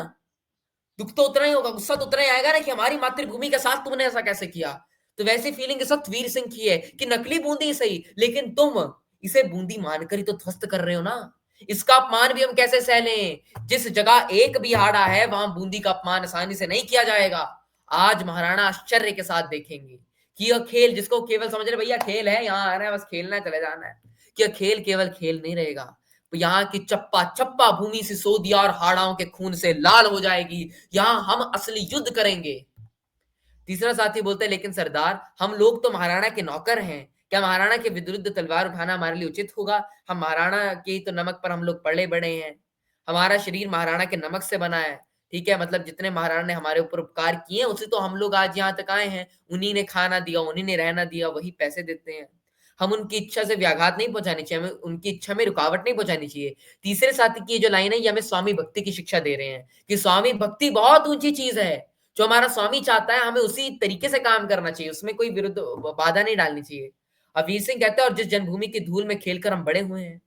दुख तो उतना ही होगा, गुस्सा तो उतना ही आएगा ना कि हमारी मातृभूमि के साथ तुमने ऐसा कैसे किया। तो वैसी फीलिंग इस वक्त वीर सिंह की है कि नकली बूंदी सही, लेकिन तुम इसे बूंदी मानकर ही तो ध्वस्त कर रहे हो ना। इसका अपमान भी हम कैसे सह लें? जिस जगह एक भी हाड़ा है, वहां बूंदी का अपमान आसानी से नहीं किया जाएगा। आज महाराणा आश्चर्य के साथ देखेंगे कि यह खेल, जिसको केवल समझ रहे भैया खेल है, यहाँ आना है बस खेलना है, चले जाना है, कि यह खेल केवल खेल नहीं रहेगा। तो यहाँ की चप्पा चप्पा भूमि सिसोदिया और हाड़ाओं के खून से लाल हो जाएगी। यहाँ हम असली युद्ध करेंगे। तीसरा साथी बोलता है, लेकिन सरदार, हम लोग तो महाराणा के नौकर हैं, क्या महाराणा के विरुद्ध तलवार उठाना हमारे लिए उचित होगा? हम महाराणा के ही तो नमक पर हम लोग पले बड़े हैं, हमारा शरीर महाराणा के नमक से बना है। ठीक है, मतलब जितने महाराणा ने हमारे ऊपर उपकार किए, उसे तो हम लोग आज यहाँ तक आए हैं। उन्हीं ने खाना दिया, उन्हीं ने रहना दिया, वही पैसे देते हैं। हम उनकी इच्छा से व्याघात नहीं पहुंचानी चाहिए, हमें उनकी इच्छा में रुकावट नहीं पहुंचानी चाहिए। तीसरे साथी की जो लाइन है, ये हमें स्वामी भक्ति की शिक्षा दे रहे हैं कि स्वामी भक्ति बहुत ऊंची चीज है। जो हमारा स्वामी चाहता है, हमें उसी तरीके से काम करना चाहिए, उसमें कोई विरुद्ध बाधा नहीं डालनी चाहिए। अवीर सिंह कहते हैं, और जिस जन्मभूमि की धूल में खेलकर हम बड़े हुए हैं,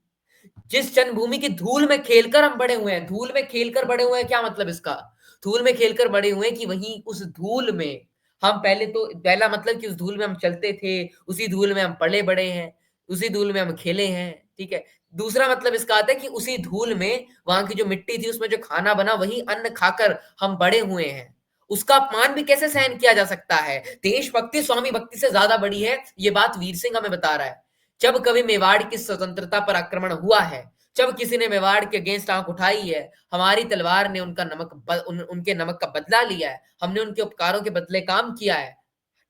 जिस जन्मभूमि की धूल में खेलकर हम बड़े हुए हैं, धूल में खेलकर बड़े हुए हैं, क्या मतलब इसका? धूल में खेलकर बड़े हुए हैं कि वहीं उस धूल में हम पहले तो, पहला मतलब कि उस धूल में हम चलते थे, उसी धूल में हम पले बड़े हैं, उसी धूल में हम खेले हैं। ठीक है, दूसरा मतलब इसका आता है कि उसी धूल में, वहां की जो मिट्टी थी उसमें जो खाना बना, वही अन्न खाकर हम बड़े हुए हैं। उसका अपमान भी कैसे सहन किया जा सकता है? देशभक्ति स्वामी भक्ति से ज्यादा बड़ी है, ये बात वीर सिंह हमें बता रहा है। जब कभी मेवाड़ की स्वतंत्रता पर आक्रमण हुआ है, जब किसी ने मेवाड़ के अगेंस्ट आंख उठाई है, हमारी तलवार ने उनका उनके नमक का बदला लिया है, हमने उनके उपकारों के बदले काम किया है।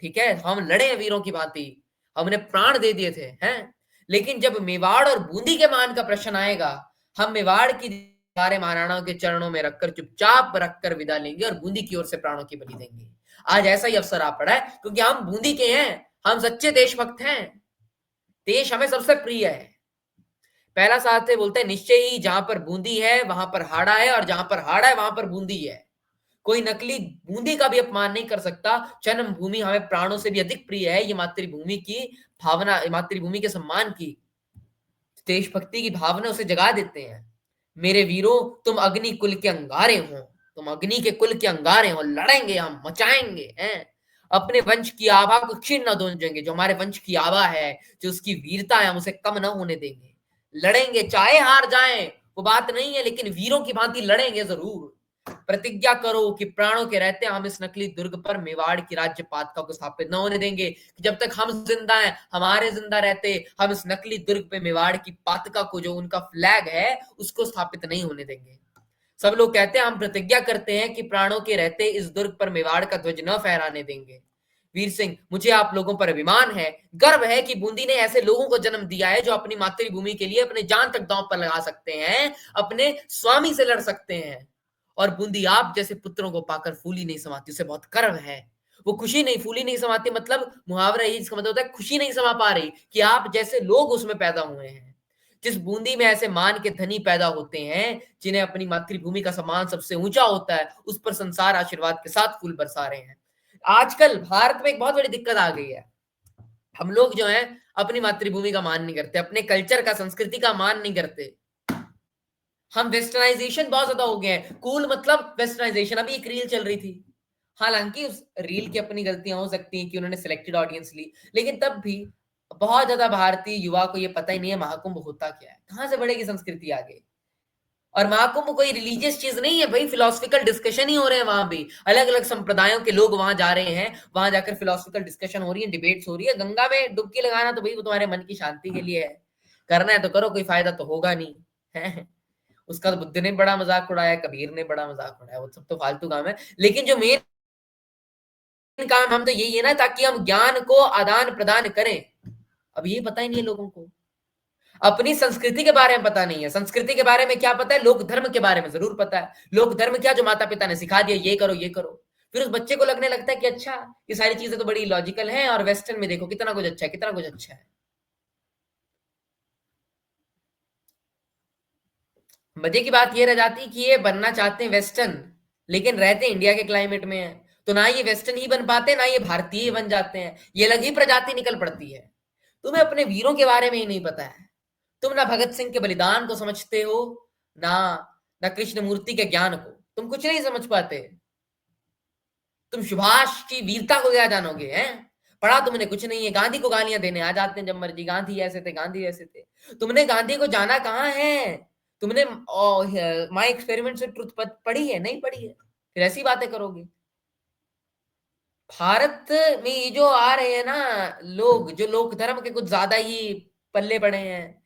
ठीक है, हम लड़े हैं वीरों की भांति, हमने प्राण दे दिए थे, हैं? लेकिन जब मेवाड़ और बूंदी के मान का प्रश्न आएगा, हम मेवाड़ की सारे महाराणाओं के चरणों में रखकर चुपचाप रखकर विदा लेंगे और बूंदी की ओर से प्राणों की बलि देंगे। आज ऐसा ही अवसर आ पड़ा है, क्योंकि हम बूंदी के हैं, हम सच्चे देशभक्त हैं, देश हमें सबसे प्रिय है। पहला साथ बोलते हैं, निश्चय ही जहां पर बूंदी है वहां पर हाड़ा है, और जहां पर हाड़ा है वहां पर बूंदी है। कोई नकली बूंदी का भी अपमान नहीं कर सकता। जन्मभूमि हमें प्राणों से भी अधिक प्रिय है। ये मातृभूमि की भावना, मातृभूमि के सम्मान की, देशभक्ति की भावना उसे जगा देते हैं। मेरे वीरों, तुम अग्नि कुल के अंगारे हो, तुम अग्नि के कुल के अंगारे हो, लड़ेंगे हम, मचाएंगे, हैं? अपने वंश की आभा को क्षीण न होने, जो हमारे वंश की आभा है, जो उसकी वीरता है, हम उसे कम न होने देंगे। लड़ेंगे चाहे हार जाएं, वो बात नहीं है, लेकिन वीरों की भांति लड़ेंगे जरूर। प्रतिज्ञा करो कि प्राणों के रहते हम इस नकली दुर्ग पर मेवाड़ की राज्य पादका को स्थापित न होने देंगे। जब तक हम जिंदा हैं, हमारे जिंदा रहते हम इस नकली दुर्ग पे मेवाड़ की पादका को, जो उनका फ्लैग है, उसको स्थापित नहीं होने देंगे। सब लोग कहते हैं, हम प्रतिज्ञा करते हैं कि प्राणों के रहते इस दुर्ग पर मेवाड़ का ध्वज न फहराने देंगे। वीर सिंह, मुझे आप लोगों पर अभिमान है, गर्व है कि बूंदी ने ऐसे लोगों को जन्म दिया है जो अपनी मातृभूमि के लिए अपने जान तक दांव पर लगा सकते हैं, अपने स्वामी से लड़ सकते हैं। और बूंदी आप जैसे पुत्रों को पाकर फूली नहीं समाती, उसे बहुत गर्व है। वो खुशी नहीं, फूली नहीं समाती, मतलब मुहावरा यही इसका मतलब होता है, खुशी नहीं समा पा रही कि आप जैसे लोग उसमें पैदा हुए हैं। जिस बूंदी में ऐसे मान के धनी पैदा होते हैं, जिन्हें अपनी मातृभूमि का सम्मान सबसे ऊंचा होता है, उस पर संसार आशीर्वाद के साथ फूल बरसा रहे हैं। आजकल भारत में एक बहुत बड़ी दिक्कत आ गई है। हम लोग जो है अपनी मातृभूमि का मान नहीं करते, अपने कल्चर का, संस्कृति का मान नहीं करते। हम वेस्टर्नाइजेशन बहुत ज्यादा हो गए हैं। कूल मतलब वेस्टर्नाइजेशन। अभी एक रील चल रही थी, हालांकि उस रील की अपनी गलतियां हो सकती हैं कि उन्होंने सिलेक्टेड ऑडियंस ली, लेकिन तब भी बहुत ज्यादा भारतीय युवा को ये पता ही नहीं है महाकुंभ होता क्या है, कहां से बढ़ेगी संस्कृति आगे। और महाकुंभ कोई रिलीजियस चीज नहीं है भाई, फिलोसफिकल डिस्कशन ही हो रहे हैं वहां भी। अलग अलग संप्रदायों के लोग वहां जा रहे हैं, वहां जाकर फिलोसफिकल डिस्कशन हो रही है, डिबेट्स हो रही है। गंगा में डुबकी लगाना तो भाई वो तुम्हारे मन की शांति के लिए है। करना है तो करो, कोई फायदा तो होगा नहीं। है उसका तो बुद्ध ने बड़ा मजाक उड़ाया, कबीर ने बड़ा मजाक उड़ाया, वो सब तो फालतू काम है। लेकिन जो मेन काम हम तो यही है ना, ताकि हम ज्ञान को आदान प्रदान करें। अब ये पता ही नहीं है लोगों को, अपनी संस्कृति के बारे में पता नहीं है। संस्कृति के बारे में क्या पता है, लोक धर्म के बारे में जरूर पता है। लोक धर्म क्या, जो माता पिता ने सिखा दिया, ये करो ये करो। फिर उस बच्चे को लगने लगता है कि अच्छा ये सारी चीजें तो बड़ी लॉजिकल हैं, और वेस्टर्न में देखो कितना कुछ अच्छा है, कितना कुछ अच्छा है। मजे की बात ये रह जाती कि ये बनना चाहते हैं वेस्टर्न, लेकिन रहते इंडिया के क्लाइमेट में है, तो ना ये वेस्टर्न ही बन पाते, ना ये भारतीय बन जाते हैं, ये अलग ही प्रजाति निकल पड़ती है। तुम्हें अपने वीरों के बारे में ही नहीं पता है। तुम ना भगत सिंह के बलिदान को समझते हो, ना ना कृष्णमूर्ति के ज्ञान को, तुम कुछ नहीं समझ पाते। तुम सुभाष की वीरता को क्या जानोगे? हैं पढ़ा तुमने कुछ नहीं है, गांधी को गालियां देने आ जाते हैं जब मर्जी, गांधी ऐसे थे, गांधी ऐसे थे। तुमने गांधी को जाना कहाँ है? तुमने माई एक्सपेरिमेंट से ट्रुथ पढ़ी है? नहीं पढ़ी है, फिर ऐसी बातें करोगे। भारत में ये जो आ रहे हैं ना लोग, जो लोक धर्म के कुछ ज्यादा ही पल्ले पड़े हैं,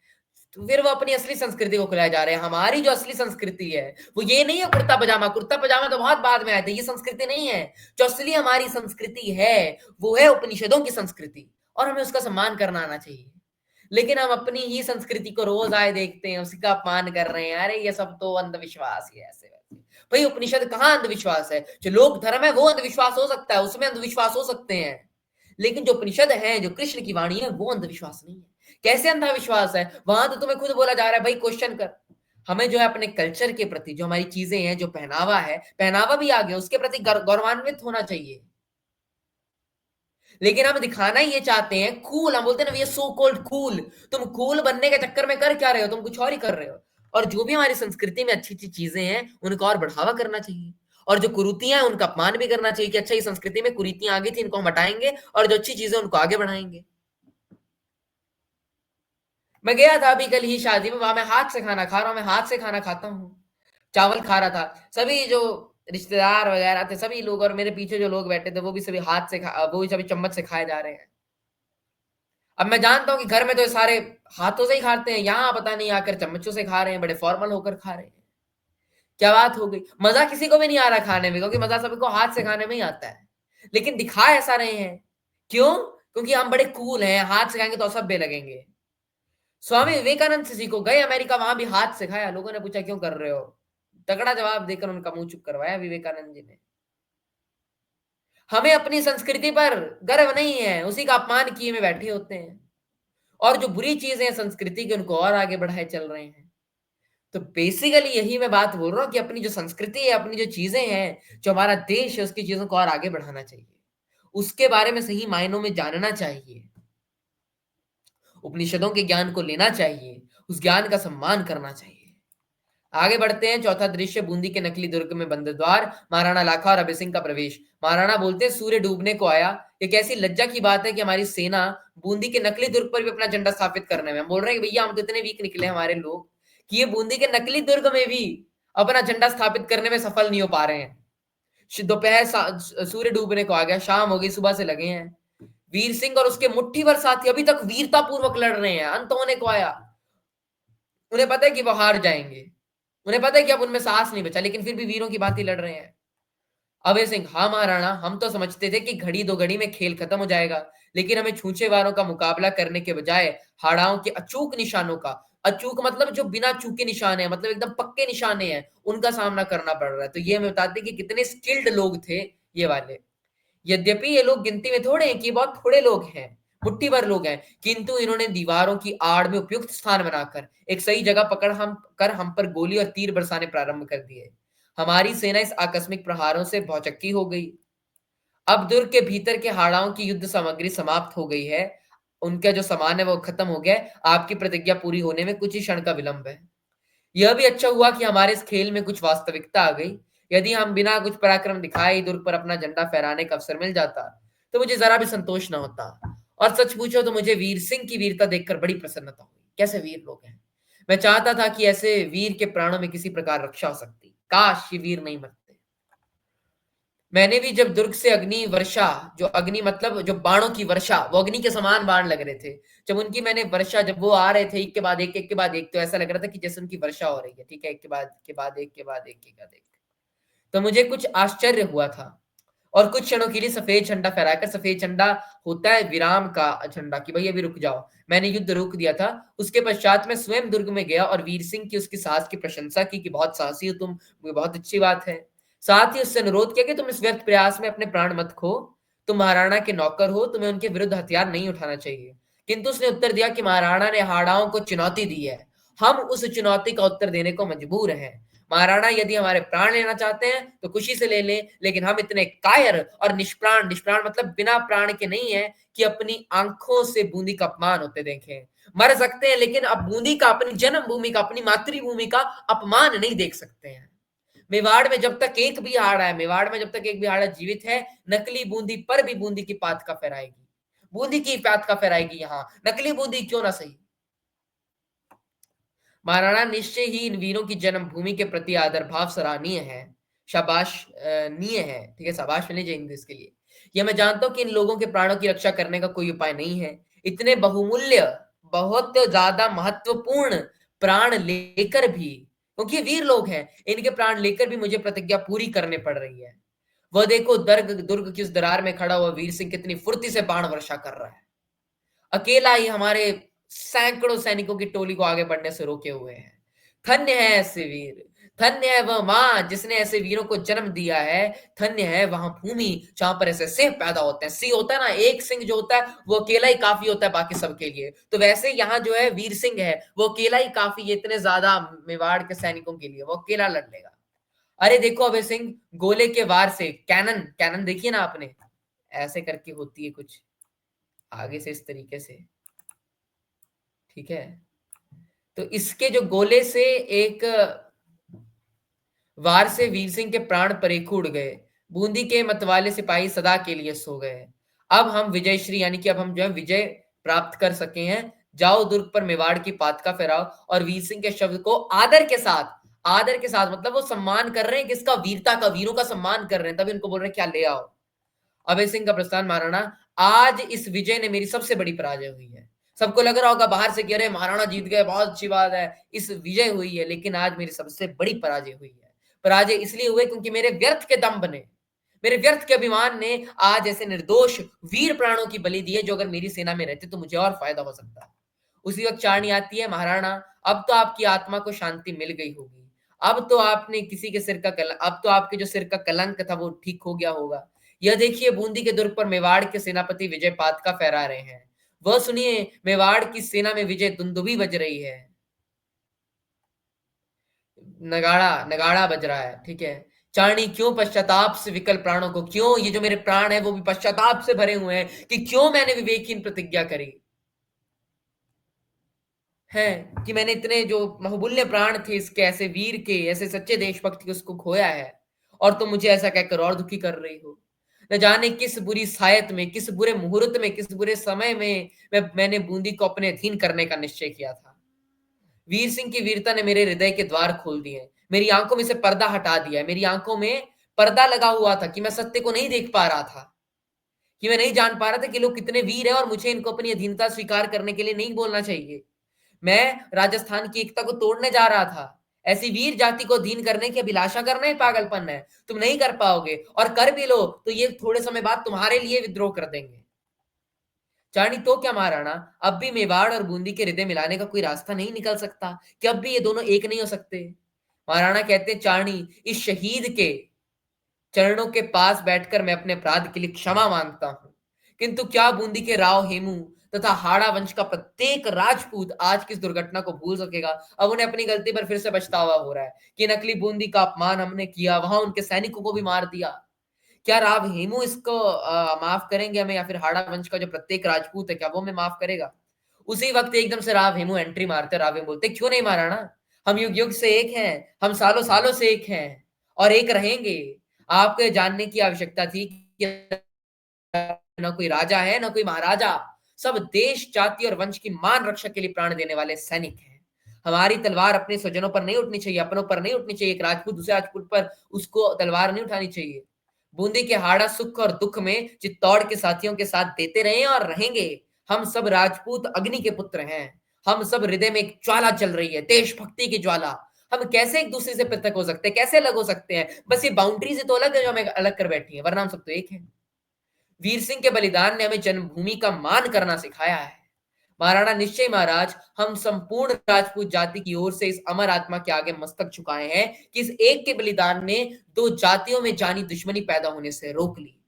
तो फिर वो अपनी असली संस्कृति को खिलाए जा रहे हैं। हमारी जो असली संस्कृति है वो ये नहीं है कुर्ता पजामा, कुर्ता पजामा तो बहुत बाद में आए थे, ये संस्कृति नहीं है। जो असली हमारी संस्कृति है वो है उपनिषदों की संस्कृति, और हमें उसका सम्मान करना आना चाहिए। लेकिन हम अपनी ही संस्कृति को रोज आए देखते हैं, उसका अपमान कर रहे हैं, अरे ये सब तो अंधविश्वास ही है, ऐसे वैसे। भाई उपनिषद कहाँ अंधविश्वास है? जो लोक धर्म है वो अंधविश्वास हो सकता है, उसमें अंधविश्वास हो सकते हैं, लेकिन जो उपनिषद है, जो कृष्ण की वाणी है, वो अंधविश्वास नहीं है। कैसे अंधविश्वास है? वहां तो तुम्हें खुद बोला जा रहा है भाई क्वेश्चन कर। हमें जो है अपने कल्चर के प्रति, जो हमारी चीजें हैं, जो पहनावा है, पहनावा भी आ गया, उसके प्रति गौरवान्वित होना चाहिए। लेकिन हम दिखाना ही ये चाहते हैं कूल, हम बोलते हैं ना ये सो कॉल्ड कूल। तुम कूल बनने के चक्कर में कर क्या रहे हो? तुम कुछ और ही कर रहे हो। और जो भी हमारी संस्कृति में अच्छी अच्छी चीजें हैं उनको और बढ़ावा करना चाहिए, और जो कुरीतियां हैं उनका अपमान भी करना चाहिए कि अच्छा ये संस्कृति में कुरीतियां आ गई थी, इनको हम हटाएंगे, और जो अच्छी चीजें उनको आगे बढ़ाएंगे। मैं गया था अभी कल ही शादी में, वहां मैं हाथ से खाना खा रहा हूँ, मैं हाथ से खाना खाता हूँ, चावल खा रहा था। सभी जो रिश्तेदार वगैरह थे, सभी लोग, और मेरे पीछे जो लोग बैठे थे, वो भी सभी हाथ से वो भी सभी चम्मच से खाए जा रहे हैं। अब मैं जानता हूँ कि घर में तो ये सारे हाथों से ही खाते हैं, यहाँ पता नहीं आकर चम्मचों से खा रहे हैं, बड़े फॉर्मल होकर खा रहे हैं। क्या बात हो गई? मजा किसी को भी नहीं आ रहा खाने में, क्योंकि मजा सभी को हाथ से खाने में ही आता है। लेकिन दिखा ऐसा रहे हैं, क्यों? क्योंकि हम बड़े कूल हैं, हाथ से खाएंगे तो असभ्य लगेंगे। स्वामी विवेकानंद से सीखो, गए अमेरिका, वहां भी हाथ से खाया, लोगों ने पूछा क्यों कर रहे हो, तगड़ा जवाब देकर उनका मुंह चुप करवाया विवेकानंद जी ने। हमें अपनी संस्कृति पर गर्व नहीं है, उसी का अपमान किए में बैठे होते हैं, और जो बुरी चीजें हैं संस्कृति की उनको और आगे बढ़ाए चल रहे हैं। तो बेसिकली यही मैं बात बोल रहा हूँ कि अपनी जो संस्कृति है, अपनी जो चीजें हैं, जो हमारा देश है, उसकी चीजों को और आगे बढ़ाना चाहिए, उसके बारे में सही मायनों में जानना चाहिए, उपनिषदों के ज्ञान को लेना चाहिए, उस ज्ञान का सम्मान करना चाहिए। आगे बढ़ते हैं। चौथा दृश्य, बूंदी के नकली दुर्ग में बंद द्वार, महाराणा लाखा और अभय सिंह का प्रवेश। महाराणा बोलते हैं सूर्य डूबने को आया। ये कैसी लज्जा की बात है कि हमारी सेना बूंदी के नकली दुर्ग पर भी अपना झंडा स्थापित करने में, हम बोल रहे हैं कि भैया हम तो इतने वीक निकले हमारे लोग कि ये बूंदी के नकली दुर्ग में भी अपना झंडा स्थापित करने में सफल नहीं हो पा रहे हैं। दोपहर सूर्य डूबने को आ गया, शाम हो गई, सुबह से लगे हैं। वीर सिंह और उसके मुट्ठी भर साथी अभी तक वीरता पूर्वक लड़ रहे हैं, अंत होने को आया। उन्हें पता है कि वो हार जाएंगे, उन्हें पता है कि अब उनमें साहस नहीं बचा, लेकिन फिर भी वीरों की बात ही लड़ रहे हैं। अभय सिंह, हाँ महाराणा, हम तो समझते थे कि घड़ी दो घड़ी में खेल खत्म हो जाएगा, लेकिन हमें छूछे वारों का मुकाबला करने के बजाय हाड़ाओं के अचूक निशानों का, अचूक मतलब जो बिना चूके निशाने हैं, मतलब एकदम पक्के निशाने हैं, उनका सामना करना पड़ रहा है। तो ये हमें बताते कि कितने स्किल्ड लोग थे ये वाले। यद्यपि ये लोग गिनती में थोड़े हैं, कि बहुत थोड़े लोग हैं, मुट्ठी भर लोग हैं, किंतु इन्होंने दीवारों की आड़ में उपयुक्त स्थान बनाकर एक सही जगह पकड़ हम पर गोली और तीर बरसाने प्रारंभ कर दिए। हमारी सेना इस आकस्मिक प्रहारों से भौचक्की हो गई। अब दुर्ग के भीतर के हाड़ाओं की युद्ध सामग्री समाप्त हो गई है, उनका जो सामान है वो खत्म हो गया है। आपकी प्रतिज्ञा पूरी होने में कुछ ही क्षण का विलंब है। यह भी अच्छा हुआ कि हमारे इस खेल में कुछ वास्तविकता आ गई। यदि हम बिना कुछ पराक्रम दिखाए दुर्ग पर अपना झंडा फहराने का अवसर मिल जाता तो मुझे जरा भी संतोष न होता। और सच पूछो तो मुझे वीर सिंह की वीरता देखकर बड़ी प्रसन्नता हुई। कैसे वीर लोग हैं! मैं चाहता था कि ऐसे वीर के प्राणों में किसी प्रकार रक्षा हो सकती, काश ये वीर नहीं मरते। मैंने भी जब दुर्ग से अग्नि वर्षा, जो अग्नि मतलब जो बाणों की वर्षा, वो अग्नि के समान बाण लग रहे थे। जब उनकी मैंने वर्षा, जब वो आ रहे थे एक के बाद एक के बाद एक, तो ऐसा लग रहा था कि जैसे उनकी वर्षा हो रही है, ठीक है? एक के बाद के बाद एक के बाद एक के बाद एक। तो मुझे कुछ आश्चर्य हुआ था और कुछ क्षणों के लिए सफेद झंडा फहराकर, सफेद झंडा होता है विराम का झंडा, कि भाई अभी रुक जाओ, मैंने युद्ध रोक दिया था। उसके पश्चात मैं स्वयं दुर्ग में गया और वीर सिंह की, उसकी साहस की प्रशंसा की कि बहुत साहसी हो तुम, ये बहुत अच्छी बात है। साथ ही उससे अनुरोध किया कि तुम इस व्यर्थ प्रयास में अपने प्राण मत खो, तुम महाराणा के नौकर हो, तुम्हें उनके विरुद्ध हथियार नहीं उठाना चाहिए। किंतु उसने उत्तर दिया कि महाराणा ने हाड़ाओं को चुनौती दी है, हम उस चुनौती का उत्तर देने को मजबूर हैं। महाराणा यदि हमारे प्राण लेना चाहते हैं तो खुशी से ले लें, लेकिन हम इतने कायर और निष्प्राण, निष्प्राण मतलब बिना प्राण के नहीं है, कि अपनी आंखों से बूंदी का अपमान होते देखें। मर सकते हैं लेकिन अब बूंदी का, अपनी जन्मभूमि का, अपनी मातृभूमि का अपमान नहीं देख सकते हैं। मेवाड़ में जब तक एक भी हाड़ा है, मेवाड़ में जब तक एक भी हाड़ा जीवित है, नकली बूंदी पर भी बूंदी की पात का फहराएगी, बूंदी की पात का फहराएगी, यहाँ नकली बूंदी क्यों ना सही। महाराणा निश्चय ही इन वीरों की जन्मभूमि के प्रति आदर भाव सराहनीय है, शाबाश नीय है, ठीक है, शाबाश मिलनी चाहिए इसके लिए। यह मैं जानता हूं कि इन लोगों के प्राणों की रक्षा करने का कोई उपाय नहीं है। इतने बहुमूल्य, बहुत ज्यादा महत्वपूर्ण प्राण लेकर भी, क्योंकि ये वीर लोग हैं, इनके प्राण लेकर भी मुझे प्रतिज्ञा पूरी करने पड़ रही है। वह देखो, दुर्ग दुर्ग की उस दरार में खड़ा हुआ वीर सिंह कितनी फुर्ती से बाण वर्षा कर रहा है। अकेला ही हमारे सैकड़ों सैनिकों की टोली को आगे बढ़ने से रोके हुए हैं। धन्य है ऐसे वीर, धन्य है वह मां जिसने ऐसे वीरों को जन्म दिया है। धन्य है वहां भूमि जहां पर ऐसे सिंह पैदा होते हैं। सिंह होता है ना, एक सिंह जो होता है वो अकेला ही काफी होता है बाकी सबके लिए। तो वैसे यहाँ जो है वीर सिंह है, वो अकेला ही काफी है इतने ज्यादा मेवाड़ के सैनिकों के लिए, वो अकेला लड़ लेगा। अरे देखो अभय सिंह, गोले के वार से, कैनन, कैनन देखिए ना आपने, ऐसे करके होती है कुछ आगे से इस तरीके से, ठीक है? तो इसके जो गोले से एक वार से वीर सिंह के प्राण परेखू उड़ गए। बूंदी के मतवाले सिपाही सदा के लिए सो गए। अब हम विजयश्री, यानी कि अब हम जो है विजय प्राप्त कर सके हैं। जाओ दुर्ग पर मेवाड़ की पातका फहराओ और वीर सिंह के शब्द को आदर के साथ, आदर के साथ मतलब वो सम्मान कर रहे हैं किसका, वीरता का, वीरों का सम्मान कर रहे हैं, तभी उनको बोल रहे हैं क्या ले आओ। अभय सिंह का प्रस्थान। महाराणा, आज इस विजय ने मेरी सबसे बड़ी पराजय हुई है। सबको लग रहा होगा बाहर से कि अरे महाराणा जीत गए, बहुत अच्छी बात है, इस विजय हुई है, लेकिन आज मेरी सबसे बड़ी पराजय हुई है। पराजय इसलिए हुए क्योंकि मेरे व्यर्थ के दंभ ने, मेरे व्यर्थ के अभिमान ने आज ऐसे निर्दोष वीर प्राणों की बलि दी है, जो अगर मेरी सेना में रहते तो मुझे और फायदा हो सकता है। उसी वक्त चारणी आती है, महाराणा अब तो आपकी आत्मा को शांति मिल गई होगी। अब तो आपने किसी के सिर का कलंक, अब तो आपके जो सिर का कलंक था वो ठीक हो गया होगा। यह देखिए, बूंदी के दुर्ग पर मेवाड़ के सेनापति विजय पातका फहरा रहे हैं। वह सुनिए, मेवाड़ की सेना में विजय दुंदुभी बज रही है, नगाड़ा नगाड़ा बज रहा है, ठीक है। चारणी, क्यों पश्चाताप से विकल प्राणों को, क्यों ये जो मेरे प्राण है वो भी पश्चाताप से भरे हुए हैं कि क्यों मैंने विवेकहीन प्रतिज्ञा करी है, कि मैंने इतने जो बहुमूल्य प्राण थे इसके, ऐसे वीर के, ऐसे सच्चे देशभक्त के, उसको खोया है, और तुम मुझे ऐसा कहकर और दुखी कर रही हो। न जाने किस बुरी सायत में, किस बुरे मुहूर्त में, किस बुरे समय में मैंने बूंदी को अपने अधीन करने का निश्चय किया था। वीर सिंह की वीरता ने मेरे हृदय के द्वार खोल दिए, मेरी आंखों में से पर्दा हटा दिया है। मेरी आंखों में पर्दा लगा हुआ था कि मैं सत्य को नहीं देख पा रहा था, कि मैं नहीं जान पा रहा था कि लोग कितने वीर हैं, और मुझे इनको अपनी अधीनता स्वीकार करने के लिए नहीं बोलना चाहिए। मैं राजस्थान की एकता को तोड़ने जा रहा था। ऐसी वीर जाति को अधीन करने की अभिलाषा करना ही पागलपन है। तुम नहीं कर पाओगे, और कर भी लो तो ये थोड़े समय बाद तुम्हारे लिए विद्रोह कर देंगे। चाणी, तो क्या महाराणा, अब भी मेवाड़ और बूंदी के हृदय मिलाने का कोई रास्ता नहीं निकल सकता? कि अब भी ये दोनों एक नहीं हो सकते? महाराणा कहते हैं, चाणी, इस शहीद के चरणों के पास बैठकर मैं अपने अपराध के लिए क्षमा मांगता हूं। किंतु क्या बूंदी के राव हेमू तथा हाड़ा वंश का प्रत्येक राजपूत आज की इस दुर्घटना को भूल सकेगा? अब उन्हें अपनी गलती पर फिर से पछतावा हो रहा है कि नकली बूंदी का अपमान हमने किया, वहां उनके सैनिकों को भी मार दिया। क्या राव हेमू इसको माफ करेंगे हमें, या फिर हाड़ा वंश का जो प्रत्येक राजपूत है क्या वो हमें माफ करेगा? उसी वक्त एकदम से राव हेमू एंट्री मारते, राव हेमू बोलते, क्यों नहीं महाराणा, हम युग युग से एक हैं, हम सालों सालों से एक हैं और एक रहेंगे। आपको ये जानने की आवश्यकता थी कि ना कोई राजा है ना कोई महाराजा, सब देश जाति और वंश की मान रक्षा के लिए प्राण देने वाले सैनिक हैं। हमारी तलवार अपने स्वजनों पर नहीं उठनी चाहिए, अपनों पर नहीं उठनी चाहिए। एक राजपूत दूसरे राजपूत पर उसको तलवार नहीं उठानी चाहिए। बूंदी के हाड़ा सुख और दुख में चित्तौड़ के साथियों के साथ देते रहे और रहेंगे। हम सब राजपूत अग्नि के पुत्र हैं। हम सब हृदय में एक ज्वाला चल रही है, देशभक्ति की ज्वाला। हम कैसे एक दूसरे से पृथक हो सकते हैं, कैसे अलग हो सकते हैं? बस ये बाउंड्री से तो अलग है जो हमें अलग कर बैठी है, वरना हम सब तो एक हैं। वीर सिंह के बलिदान ने हमें जन्मभूमि का मान करना सिखाया है। महाराणा निश्चय महाराज हम संपूर्ण राजपूत जाति की ओर से इस अमर आत्मा के आगे मस्तक झुकाए हैं कि इस एक के बलिदान ने दो जातियों में जानी दुश्मनी पैदा होने से रोक ली।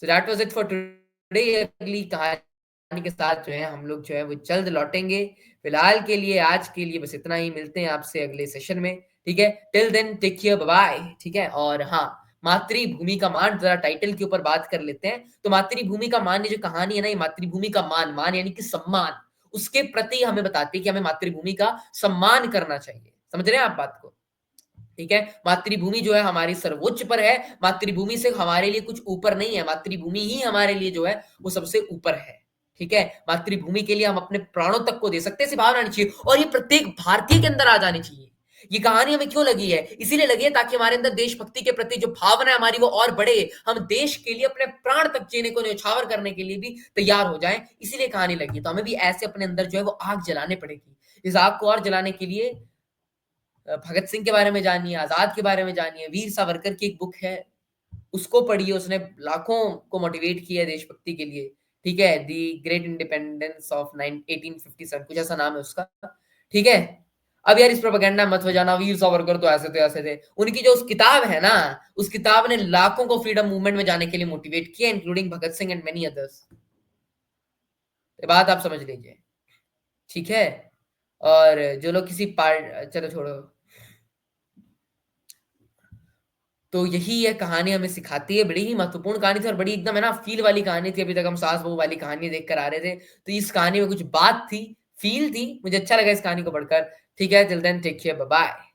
So that was it for today. अगली कहानी के साथ जो है हम लोग जो है वो जल्द लौटेंगे। फिलहाल के लिए आज के लिए बस इतना ही। मिलते हैं आपसे अगले सेशन में, ठीक है? Till then take care, bye bye, ठीक है? और हाँ, मातृभूमि का मान, जरा टाइटल के ऊपर बात कर लेते हैं। तो मातृभूमि का मान, ये जो कहानी है ना, ये मातृभूमि का मान, मान यानी कि सम्मान, उसके प्रति हमें बताती है कि हमें मातृभूमि का सम्मान करना चाहिए। समझ रहे हैं आप बात को? ठीक है? मातृभूमि जो है हमारी सर्वोच्च पर है। मातृभूमि से हमारे लिए कुछ ऊपर नहीं है। मातृभूमि ही हमारे लिए जो है वो सबसे ऊपर है। ठीक है? मातृभूमि के लिए हम अपने प्राणों तक को दे सकते हैं, ऐसी भावना आनी चाहिए और ये प्रत्येक भारतीय के अंदर आ जानी चाहिए। ये कहानी हमें क्यों लगी है? इसीलिए लगी है ताकि हमारे अंदर देशभक्ति के प्रति जो भावना है हमारी वो और बढ़े। हम देश के लिए अपने प्राण तक जीने को न्यौछावर करने के लिए भी तैयार हो जाएं। इसीलिए कहानी लगी। तो हमें भी ऐसे अपने अंदर जो है वो आग जलाने पड़ेगी। इस आग को और जलाने के लिए भगत सिंह के बारे में जानिए, आजाद के बारे में जानिए। वीर सावरकर की एक बुक है, उसको पढ़िए। उसने लाखों को मोटिवेट किया है देशभक्ति के लिए। ठीक है? दी ग्रेट इंडिपेंडेंस ऑफ 1857, कुछ ऐसा नाम है उसका। ठीक है? अब यार इस प्रोपेगेंडा मत हो जाना, वीर सावरकर तो ऐसे थे। उनकी जो उस किताब है ना, उस किताब ने लाखों को फ्रीडम मूवमेंट में जाने के लिए मोटिवेट किया, including Bhagat Singh and many others. ये बात आप समझ लीजिए। ठीक है? और जो लोग किसी पार्ट, चलो छोड़ो। तो यही ये कहानी हमें सिखाती है। बड़ी ही महत्वपूर्ण कहानी थी और बड़ी एकदम है ना फ़ील वाली कहानी थी। अभी तक हम सास-बहू वाली कहानी देख कर आ रहे थे। तो इस कहानी में कुछ बात थी, फ़ील थी। मुझे अच्छा लगा इस कहानी को पढ़कर। ठीक है, till then take care, bye bye.